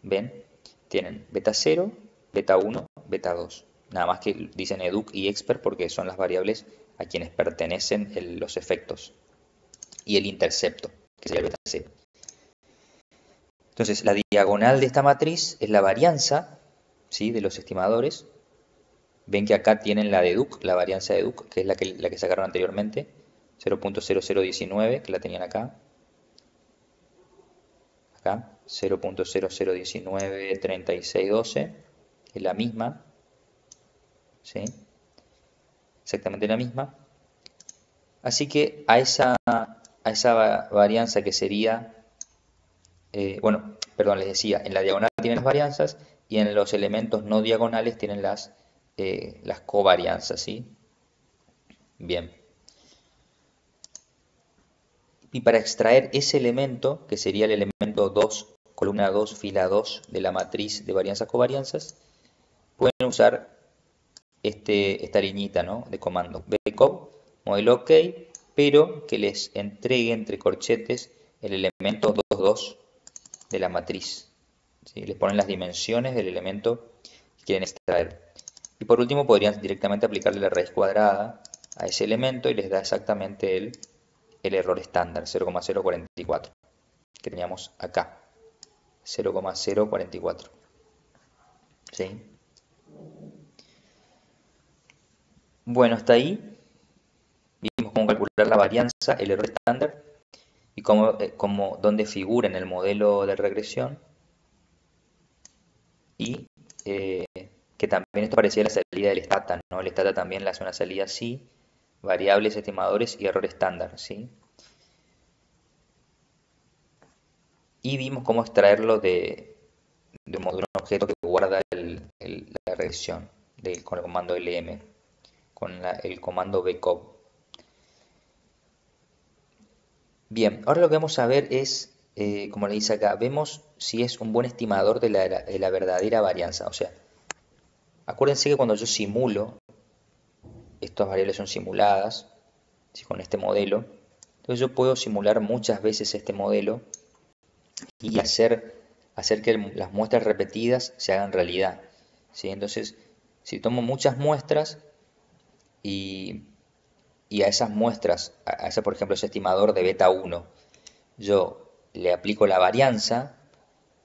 Speaker 1: ¿Ven? Tienen beta 0, beta 1, beta 2. Nada más que dicen educ y expert porque son las variables a quienes pertenecen los efectos. Y el intercepto, que sería el beta 0. Entonces, la diagonal de esta matriz es la varianza, ¿sí?, de los estimadores. Ven que acá tienen la de educ, la varianza de educ, que es la que sacaron anteriormente, 0.0019, que la tenían acá. Acá, 0.00193612, es la misma, ¿sí? Exactamente la misma. Así que a esa varianza que sería, les decía, en la diagonal tienen las varianzas y en los elementos no diagonales tienen las covarianzas, ¿sí? Bien. Y para extraer ese elemento, que sería el elemento 2, columna 2, fila 2 de la matriz de varianzas-covarianzas, pueden usar esta liñita, ¿no?, de comando vcov, modelo OK, pero que les entregue entre corchetes el elemento 2,2 de la matriz, ¿sí? Les ponen las dimensiones del elemento que quieren extraer. Y por último podrían directamente aplicarle la raíz cuadrada a ese elemento y les da exactamente el error estándar, 0,044, que teníamos acá, 0,044. ¿Sí? Bueno, hasta ahí vimos cómo calcular la varianza, el error estándar y dónde figura en el modelo de regresión. Y que también esto parecía la salida del stata, ¿no? El stata también le hace una salida así, variables, estimadores y error estándar, ¿sí? Y vimos cómo extraerlo de un objeto que guarda la regresión con el comando lm, con el comando vcov. Bien, ahora lo que vamos a ver es, como le dice acá, vemos si es un buen estimador de la verdadera varianza. O sea, acuérdense que cuando yo simulo, estas variables son simuladas, ¿sí? Con este modelo, entonces yo puedo simular muchas veces este modelo y hacer que las muestras repetidas se hagan realidad, ¿sí? Entonces, si tomo muchas muestras y, y a esas muestras, a ese por ejemplo ese estimador de beta 1, yo le aplico la varianza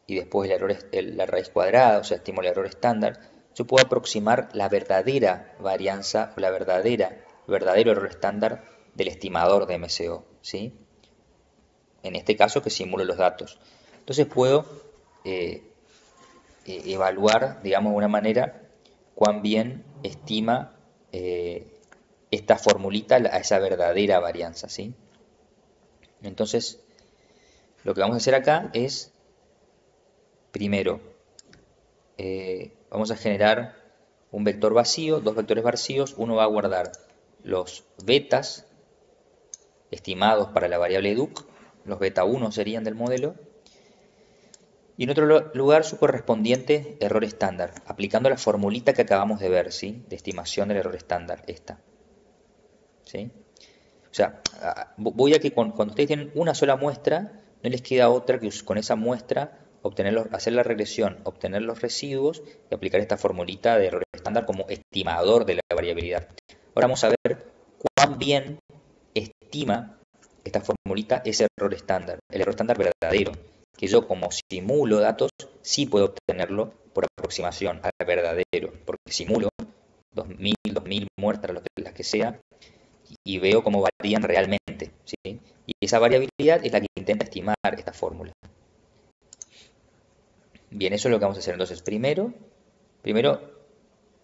Speaker 1: y después el error la raíz cuadrada, o sea, estimo el error estándar, yo puedo aproximar la verdadera varianza o verdadero error estándar del estimador de MCO, ¿sí? En este caso que simulo los datos. Entonces puedo eh, evaluar, digamos, de una manera cuán bien estima esta formulita a esa verdadera varianza, ¿sí? Entonces, lo que vamos a hacer acá es, primero, vamos a generar un vector vacío, dos vectores vacíos. Uno va a guardar los betas estimados para la variable duc, los beta 1 serían del modelo, y en otro lugar su correspondiente error estándar, aplicando la formulita que acabamos de ver, ¿sí? De estimación del error estándar, esta. ¿Sí? O sea, voy a que cuando ustedes tienen una sola muestra, no les queda otra que con esa muestra hacer la regresión, obtener los residuos y aplicar esta formulita de error estándar como estimador de la variabilidad. Ahora vamos a ver cuán bien estima esta formulita ese error estándar, el error estándar verdadero, que yo como simulo datos sí puedo obtenerlo por aproximación al verdadero, porque simulo 2000 muestras, las que sea, y veo cómo varían realmente, ¿sí? Y esa variabilidad es la que intenta estimar esta fórmula. Bien, eso es lo que vamos a hacer. Entonces, primero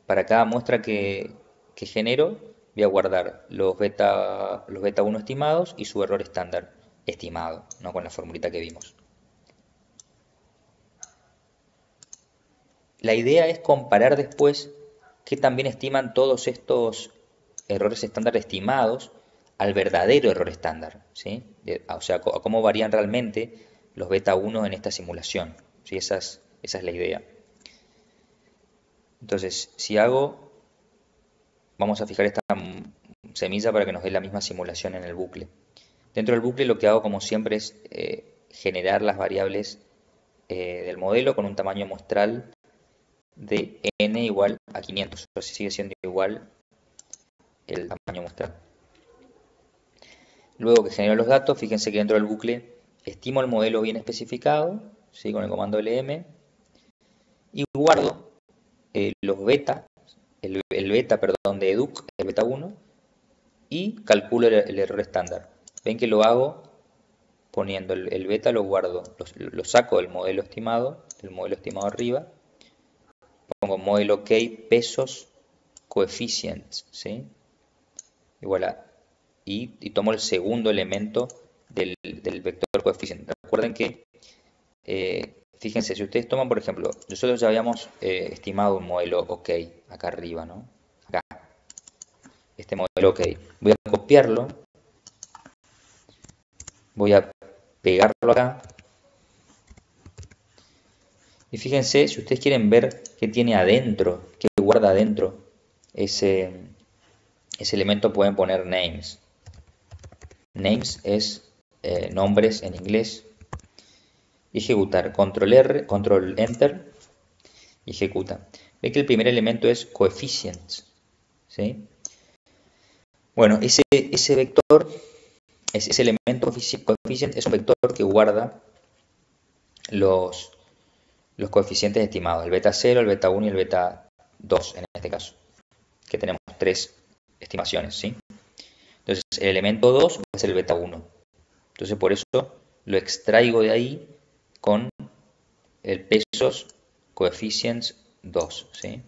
Speaker 1: para cada muestra que genero, voy a guardar los beta 1 estimados y su error estándar estimado, ¿no? Con la formulita que vimos. La idea es comparar después qué también estiman todos estos errores estándar estimados al verdadero error estándar, ¿sí? O sea, a cómo varían realmente los beta 1 en esta simulación, ¿sí? Esa es la idea. Entonces, vamos a fijar esta semilla para que nos dé la misma simulación en el bucle. Dentro del bucle lo que hago como siempre es generar las variables del modelo con un tamaño muestral de n igual a 500. Entonces sigue siendo igual el tamaño muestral. Luego que genero los datos, fíjense que dentro del bucle estimo el modelo bien especificado, ¿sí? Con el comando lm, y guardo los beta, el beta, perdón, de educ, el beta 1, y calculo el error estándar. Ven que lo hago poniendo el beta, lo guardo, lo saco del modelo estimado arriba, pongo modelo k pesos coeficients, ¿sí? Igual a, y tomo el segundo elemento del vector coeficiente. Recuerden que, fíjense, si ustedes toman, por ejemplo, nosotros ya habíamos estimado un modelo OK acá arriba, ¿no? Acá, este modelo OK. Voy a copiarlo, voy a pegarlo acá. Y fíjense, si ustedes quieren ver qué tiene adentro, qué guarda adentro ese elemento, pueden poner names. Names es nombres en inglés. Y ejecutar, control R, control enter, y ejecuta. Ve que el primer elemento es coeficients, ¿sí? Bueno, ese vector, ese elemento coeficient es un vector que guarda los coeficientes estimados, el beta 0, el beta 1 y el beta 2 en este caso, que tenemos tres estimaciones, ¿sí? Entonces el elemento 2 va a ser el beta 1. Entonces por eso lo extraigo de ahí con el pesos coeficients 2, ¿sí?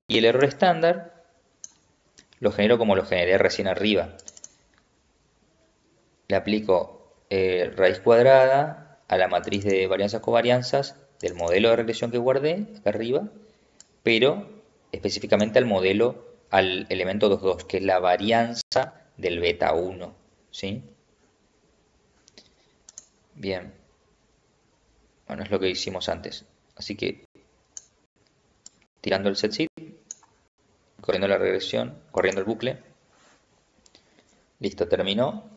Speaker 1: Y el error estándar lo genero como lo generé recién arriba. Le aplico raíz cuadrada a la matriz de varianzas covarianzas del modelo de regresión que guardé acá arriba, pero específicamente al elemento 2,2, que es la varianza del beta 1, ¿sí? Bien, bueno, es lo que hicimos antes. Así que tirando el set sheet, corriendo la regresión, corriendo el bucle. Listo, terminó.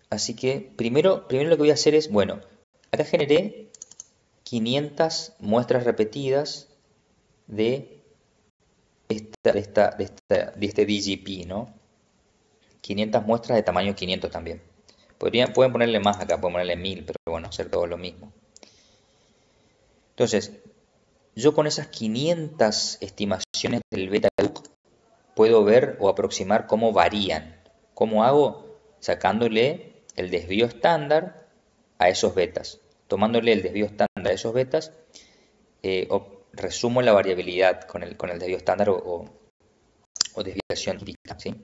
Speaker 1: Así que primero lo que voy a hacer es, bueno, acá generé 500 muestras repetidas de este DGP, ¿no? 500 muestras de tamaño 500 también. Pueden ponerle más acá, pueden ponerle 1000, pero bueno, hacer todo lo mismo. Entonces, yo con esas 500 estimaciones del beta educ puedo ver o aproximar cómo varían. ¿Cómo hago? Sacándole el desvío estándar a esos betas. Tomándole el desvío estándar a esos betas, resumo la variabilidad con el desvío estándar o desviación típica, ¿sí?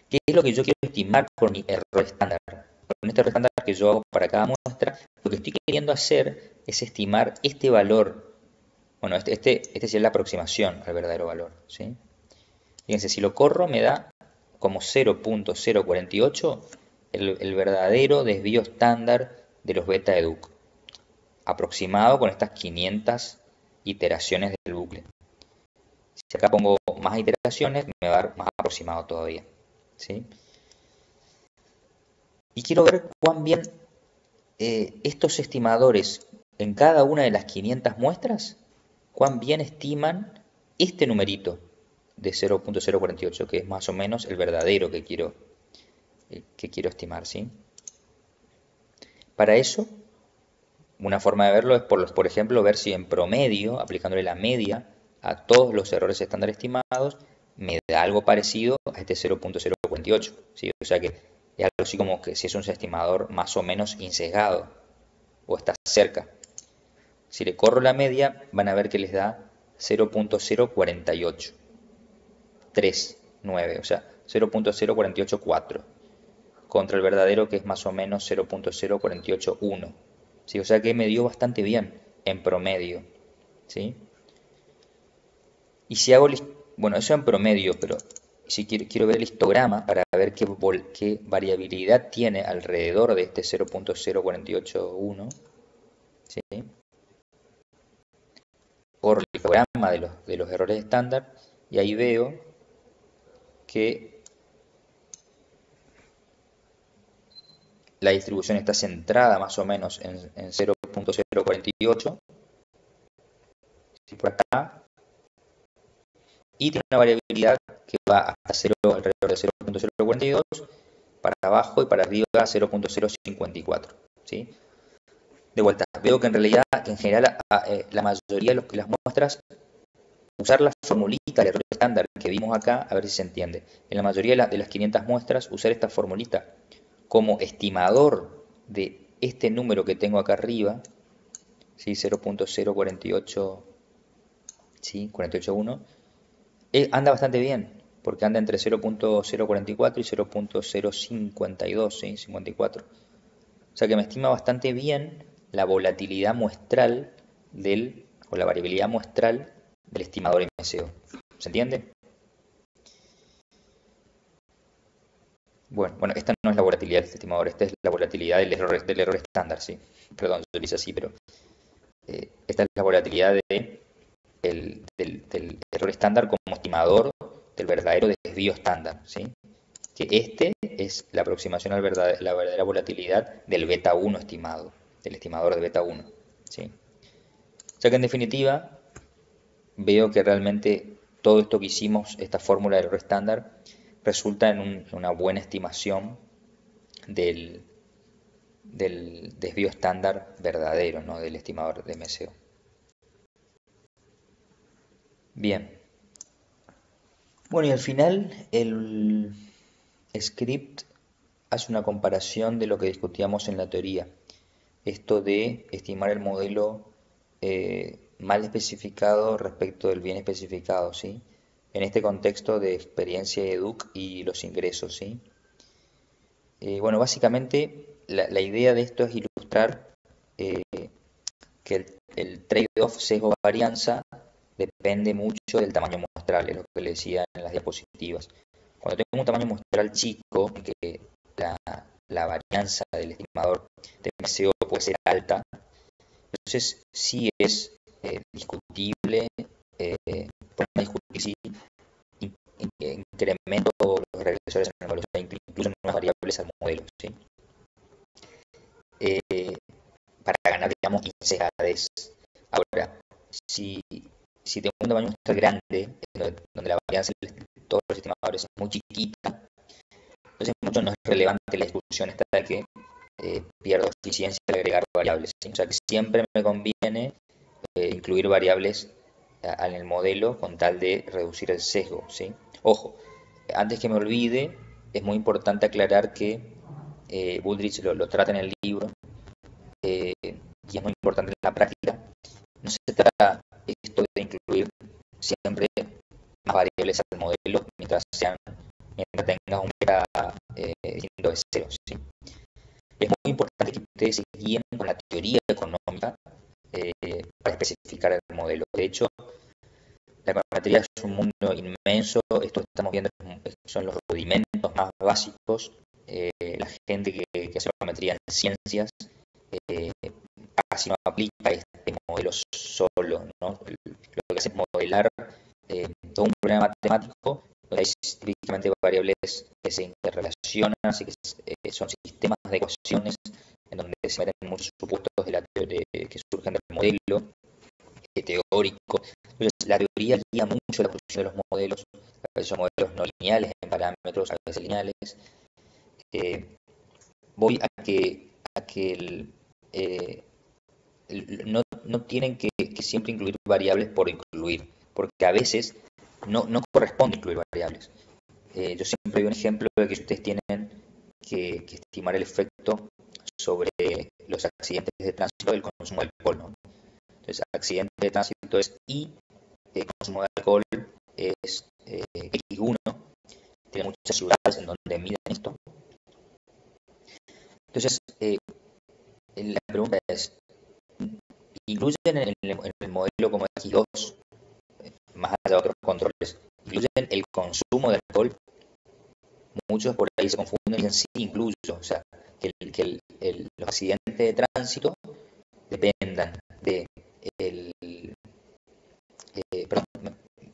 Speaker 1: ¿Qué es lo que yo quiero estimar por mi error estándar? Con este error estándar que yo hago para cada muestra, lo que estoy queriendo hacer es estimar este valor. Bueno, este sería la aproximación al verdadero valor, ¿sí? Fíjense, si lo corro me da como 0.048 el verdadero desvío estándar de los beta educ, aproximado con estas 500 iteraciones del bucle. Si acá pongo más iteraciones, me va a dar más aproximado todavía, ¿sí? Y quiero ver cuán bien estos estimadores en cada una de las 500 muestras, cuán bien estiman este numerito de 0.048, que es más o menos el verdadero que quiero estimar, ¿sí? Para eso, una forma de verlo es, por ejemplo, ver si en promedio, aplicándole la media a todos los errores estándar estimados, me da algo parecido a este 0.048, ¿sí? O sea que es algo así como que si es un estimador más o menos insesgado o está cerca. Si le corro la media, van a ver que les da 0.048, 39, o sea, 0.0484, contra el verdadero que es más o menos 0.0481. ¿Sí? O sea que me dio bastante bien en promedio, ¿sí? Y si hago, bueno, eso en promedio, pero si quiero ver el histograma para ver qué variabilidad tiene alrededor de este 0.0481, ¿sí? Corro el histograma de los errores estándar y ahí veo que la distribución está centrada más o menos en 0.048, ¿sí? Por acá, y tiene una variabilidad que va hasta 0, alrededor de 0.042, para abajo y para arriba 0.054, ¿sí? De vuelta, veo que en realidad, que en general, la mayoría de las muestras, usar la formulita del error estándar que vimos acá, a ver si se entiende. En la mayoría de las 500 muestras, usar esta formulita como estimador de este número que tengo acá arriba, ¿sí? 0.048, ¿sí? 481, anda bastante bien, porque anda entre 0.044 y 0.052, ¿sí? 54. O sea que me estima bastante bien la volatilidad muestral o la variabilidad muestral del estimador MCO. ¿Se entiende? Bueno, esta no es la volatilidad del estimador, esta es la volatilidad del error estándar, sí. Perdón, yo lo hice así, pero esta es la volatilidad del error estándar como estimador del verdadero desvío estándar, ¿sí? Que este es la aproximación a la verdadera volatilidad del beta 1 estimado, del estimador de beta 1, ¿sí? O sea que en definitiva veo que realmente todo esto que hicimos, esta fórmula del error estándar, resulta en una buena estimación del desvío estándar verdadero, ¿no? Del estimador de MCO. Bien. Bueno, y al final el script hace una comparación de lo que discutíamos en la teoría. Esto de estimar el modelo mal especificado respecto del bien especificado, ¿sí? En este contexto de experiencia EDUC y los ingresos, ¿sí? Bueno, básicamente la idea de esto es ilustrar eh, que el trade-off sesgo-varianza depende mucho del tamaño muestral, es lo que le decía en las diapositivas. Cuando tengo un tamaño muestral chico, que la varianza del estimador de MCO puede ser alta, entonces sí es discutible, por no discutir si incremento los regresores en el modelo, o sea, incluyen nuevas variables al modelo, ¿sí? Para ganar, digamos, insegadez. Ahora, si tengo un tamaño muestra grande, donde la varianza de todos los estimadores es muy chiquita, entonces mucho no es relevante la distribución esta de que pierdo eficiencia al agregar variables, ¿sí? O sea que siempre me conviene incluir variables en el modelo con tal de reducir el sesgo, ¿sí? Ojo, antes que me olvide, es muy importante aclarar que Bullrich lo trata en el libro, y es muy importante en la práctica. No se trata esto de incluir siempre más variables al modelo mientras tengas un beta distinto de cero, ¿sí? Es muy importante que ustedes se guíen con la teoría económica para especificar el modelo. De hecho, la econometría es un mundo inmenso. Esto que estamos viendo son los rudimentos más básicos. La gente que hace econometría en ciencias casi no aplica este modelo solo, ¿no? Lo que hace es modelar todo un problema matemático donde hay típicamente variables que se interrelacionan, así que son sistemas de ecuaciones en donde se meten muchos supuestos de la teoría que surgen del modelo teórico. Entonces, la teoría guía mucho la construcción de los modelos. A veces son modelos no lineales en parámetros, a veces lineales. Voy a que no tienen que siempre incluir variables por incluir, porque a veces no corresponde incluir variables. Yo siempre doy un ejemplo de que ustedes tienen que estimar el efecto sobre los accidentes de tránsito del consumo de alcohol, ¿no? Entonces, accidente de tránsito es I, el consumo de alcohol es X1, tiene muchas ciudades en donde miden esto. Entonces, la pregunta es, ¿incluyen en el modelo como X2, más allá de otros controles, incluyen el consumo de alcohol? Muchos por ahí se confunden y dicen sí, incluyo, o sea, que los accidentes de tránsito dependan de perdón,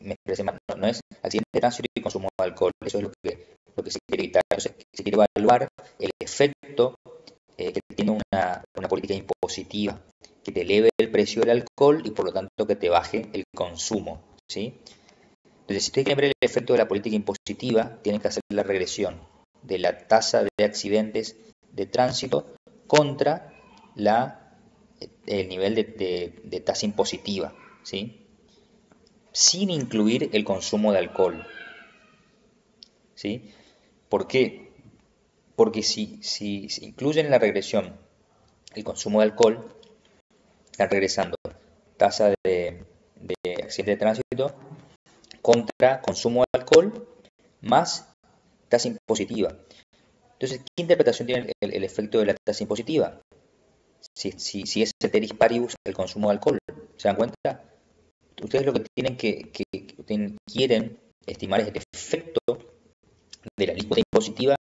Speaker 1: me expresé mal, no es accidente de tránsito y consumo de alcohol, eso es lo que se quiere evitar. Entonces, se quiere evaluar el efecto que tiene una política impositiva, que te eleve el precio del alcohol y por lo tanto que te baje el consumo, ¿sí? Entonces, si ustedes quieren ver el efecto de la política impositiva, tienen que hacer la regresión de la tasa de accidentes de tránsito contra el nivel de tasa impositiva, ¿sí? Sin incluir el consumo de alcohol, ¿sí? ¿Por qué? Porque si incluyen en la regresión el consumo de alcohol, están regresando tasa de accidente de tránsito contra consumo de alcohol más tasa impositiva. Entonces, ¿qué interpretación tiene el efecto de la tasa impositiva? Si es ceteris paribus el consumo de alcohol, ¿se dan cuenta? Ustedes lo que quieren estimar es el efecto de la alícuota impositiva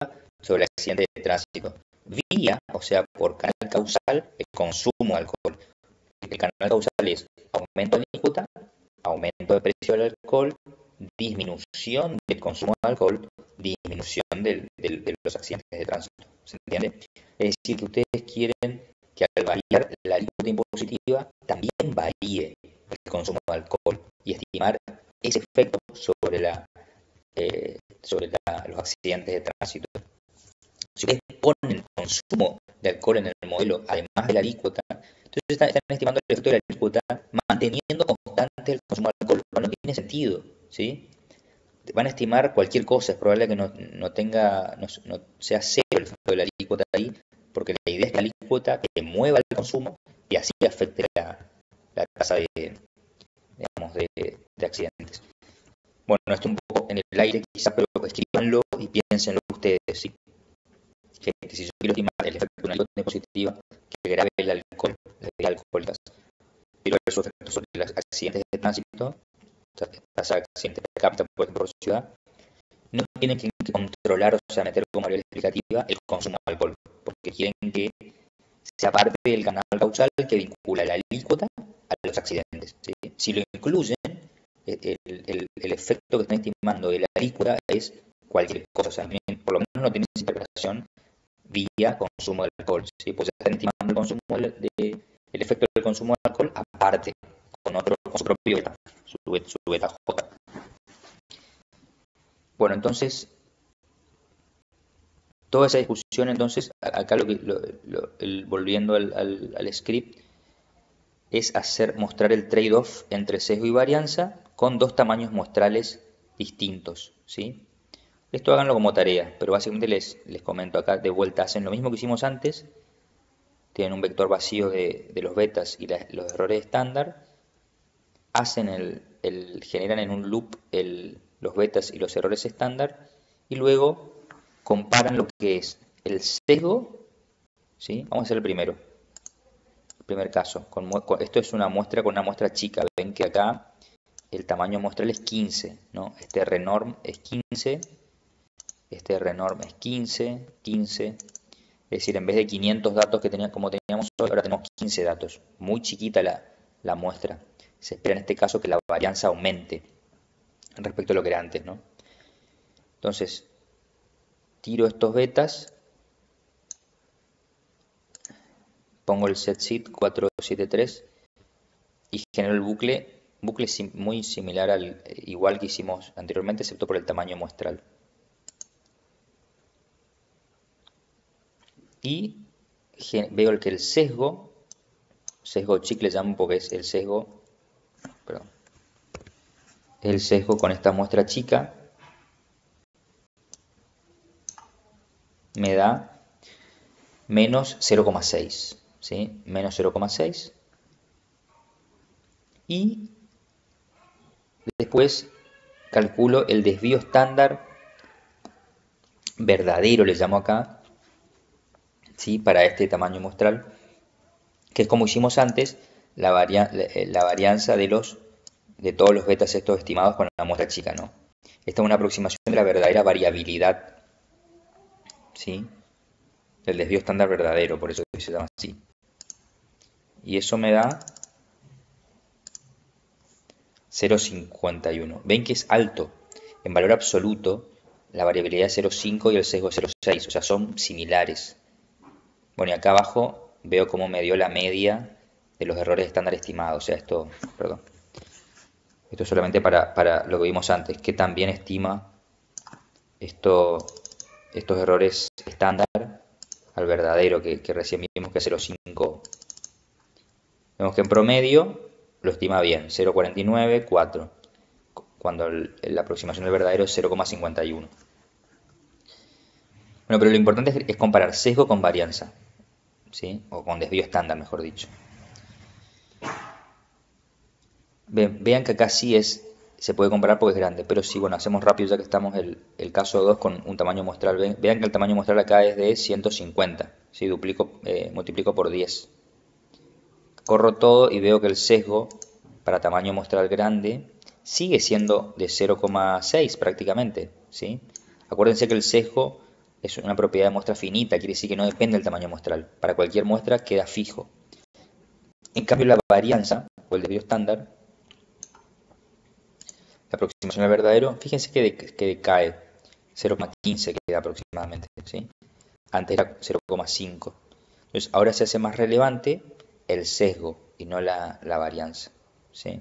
Speaker 1: sobre el accidente de tránsito vía, o sea, por canal causal, el consumo de alcohol. El canal causal es aumento de alícuota, aumento de precio del alcohol, disminución del consumo de alcohol, disminución de los accidentes de tránsito. ¿Se entiende? Es decir, que ustedes quieren que al variar la alícuota impositiva también varíe el consumo de alcohol y estimar ese efecto sobre los accidentes de tránsito. Si ustedes ponen el consumo de alcohol en el modelo, además de la alícuota, entonces están estimando el efecto de la alícuota manteniendo constante el consumo de alcohol. No tiene sentido, ¿sí? Van a estimar cualquier cosa, es probable que no sea cero el efecto de la alícuota ahí, porque la idea es que la alícuota que mueva el consumo y así afecte la tasa de accidentes. Bueno, esto un poco en el aire quizá, pero escríbanlo y piénsenlo ustedes, ¿sí? Que si yo quiero estimar el efecto de una alícuota positiva que grave el alcohol, las bebidas alcohólicas, quiero ver su efecto sobre los accidentes de tránsito, tasa de accidentes per cápita, por ejemplo, por ciudad, no tienen que controlar, o sea, meter como variable explicativa el consumo de alcohol, porque quieren que sea parte del canal causal que vincula la alícuota a los accidentes, ¿sí? Si lo incluyen, el efecto que están estimando de la alícuota es cualquier cosa, o sea, por lo menos no tienen interpretación vía consumo de alcohol, ¿sí? Pues están estimando el consumo el efecto del consumo de alcohol aparte, con su propio beta, su beta J. Bueno, entonces, toda esa discusión, entonces, acá volviendo al script, es mostrar el trade-off entre sesgo y varianza con dos tamaños muestrales distintos, ¿sí? Esto háganlo como tarea, pero básicamente les comento acá de vuelta, hacen lo mismo que hicimos antes, tienen un vector vacío de los betas y los errores estándar, generan en un loop los betas y los errores estándar, y luego comparan lo que es el sesgo, ¿sí? Vamos a hacer el primero. Primer caso, esto es una muestra con una muestra chica, ven que acá el tamaño muestral es 15, ¿no? Este renorm es 15, este renorm es 15, 15, es decir, en vez de 500 datos como teníamos hoy, ahora tenemos 15 datos, muy chiquita la muestra. Se espera en este caso que la varianza aumente respecto a lo que era antes, ¿no? Entonces, tiro estos betas, pongo el setSeed 473 y genero el bucle muy similar igual que hicimos anteriormente, excepto por el tamaño muestral. Y veo que el sesgo chicle llamo porque es el sesgo, perdón, el sesgo con esta muestra chica me da menos 0,6, ¿sí? Menos 0,6. Y después calculo el desvío estándar verdadero, le llamo acá, ¿sí? Para este tamaño muestral, que es como hicimos antes, la varianza de todos los betas estos estimados con la muestra chica, ¿no? Esta es una aproximación de la verdadera variabilidad, ¿sí? Del desvío estándar verdadero, por eso se llama así. Y eso me da 0,51. Ven que es alto. En valor absoluto, la variabilidad es 0,5 y el sesgo es 0,6. O sea, son similares. Bueno, y acá abajo veo cómo me dio la media de los errores estándar estimados. O sea, esto es solamente para lo que vimos antes, que también estima estos errores estándar al verdadero, que recién vimos que es 0,5. Vemos que en promedio lo estima bien, 0,49, 4, cuando la aproximación del verdadero es 0,51. Bueno, pero lo importante es comparar sesgo con varianza, ¿sí? O con desvío estándar, mejor dicho. Vean que acá sí se puede comparar porque es grande, pero sí, bueno, hacemos rápido ya que estamos el caso 2 con un tamaño muestral. Vean que el tamaño muestral acá es de 150, ¿sí? Multiplico por 10. Corro todo y veo que el sesgo para tamaño muestral grande sigue siendo de 0,6 prácticamente, ¿sí? Acuérdense que el sesgo es una propiedad de muestra finita, quiere decir que no depende del tamaño muestral. Para cualquier muestra queda fijo. En cambio la varianza, o el desvío estándar, la aproximación al verdadero, fíjense que decae, 0,15 queda aproximadamente, ¿sí? Antes era 0,5. Entonces ahora se hace más relevante el sesgo y no la varianza, ¿sí?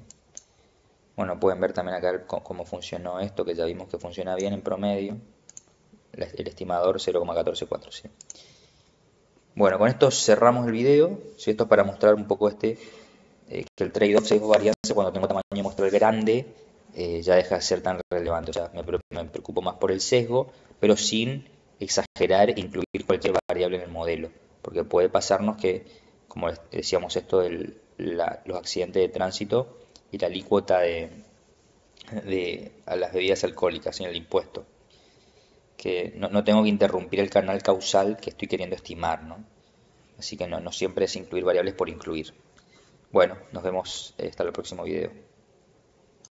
Speaker 1: Bueno, pueden ver también acá cómo funcionó esto, que ya vimos que funciona bien en promedio. El estimador 0,144, ¿sí? Bueno, con esto cerramos el video, ¿sí? Esto es para mostrar un poco que el trade-off sesgo-varianza cuando tengo tamaño muestral grande ya deja de ser tan relevante. O sea, me preocupo más por el sesgo, pero sin exagerar e incluir cualquier variable en el modelo. Porque puede pasarnos que, como decíamos esto de los accidentes de tránsito y la alícuota a las bebidas alcohólicas en el impuesto, que no tengo que interrumpir el canal causal que estoy queriendo estimar, ¿no? Así que no siempre es incluir variables por incluir. Bueno, nos vemos hasta el próximo video.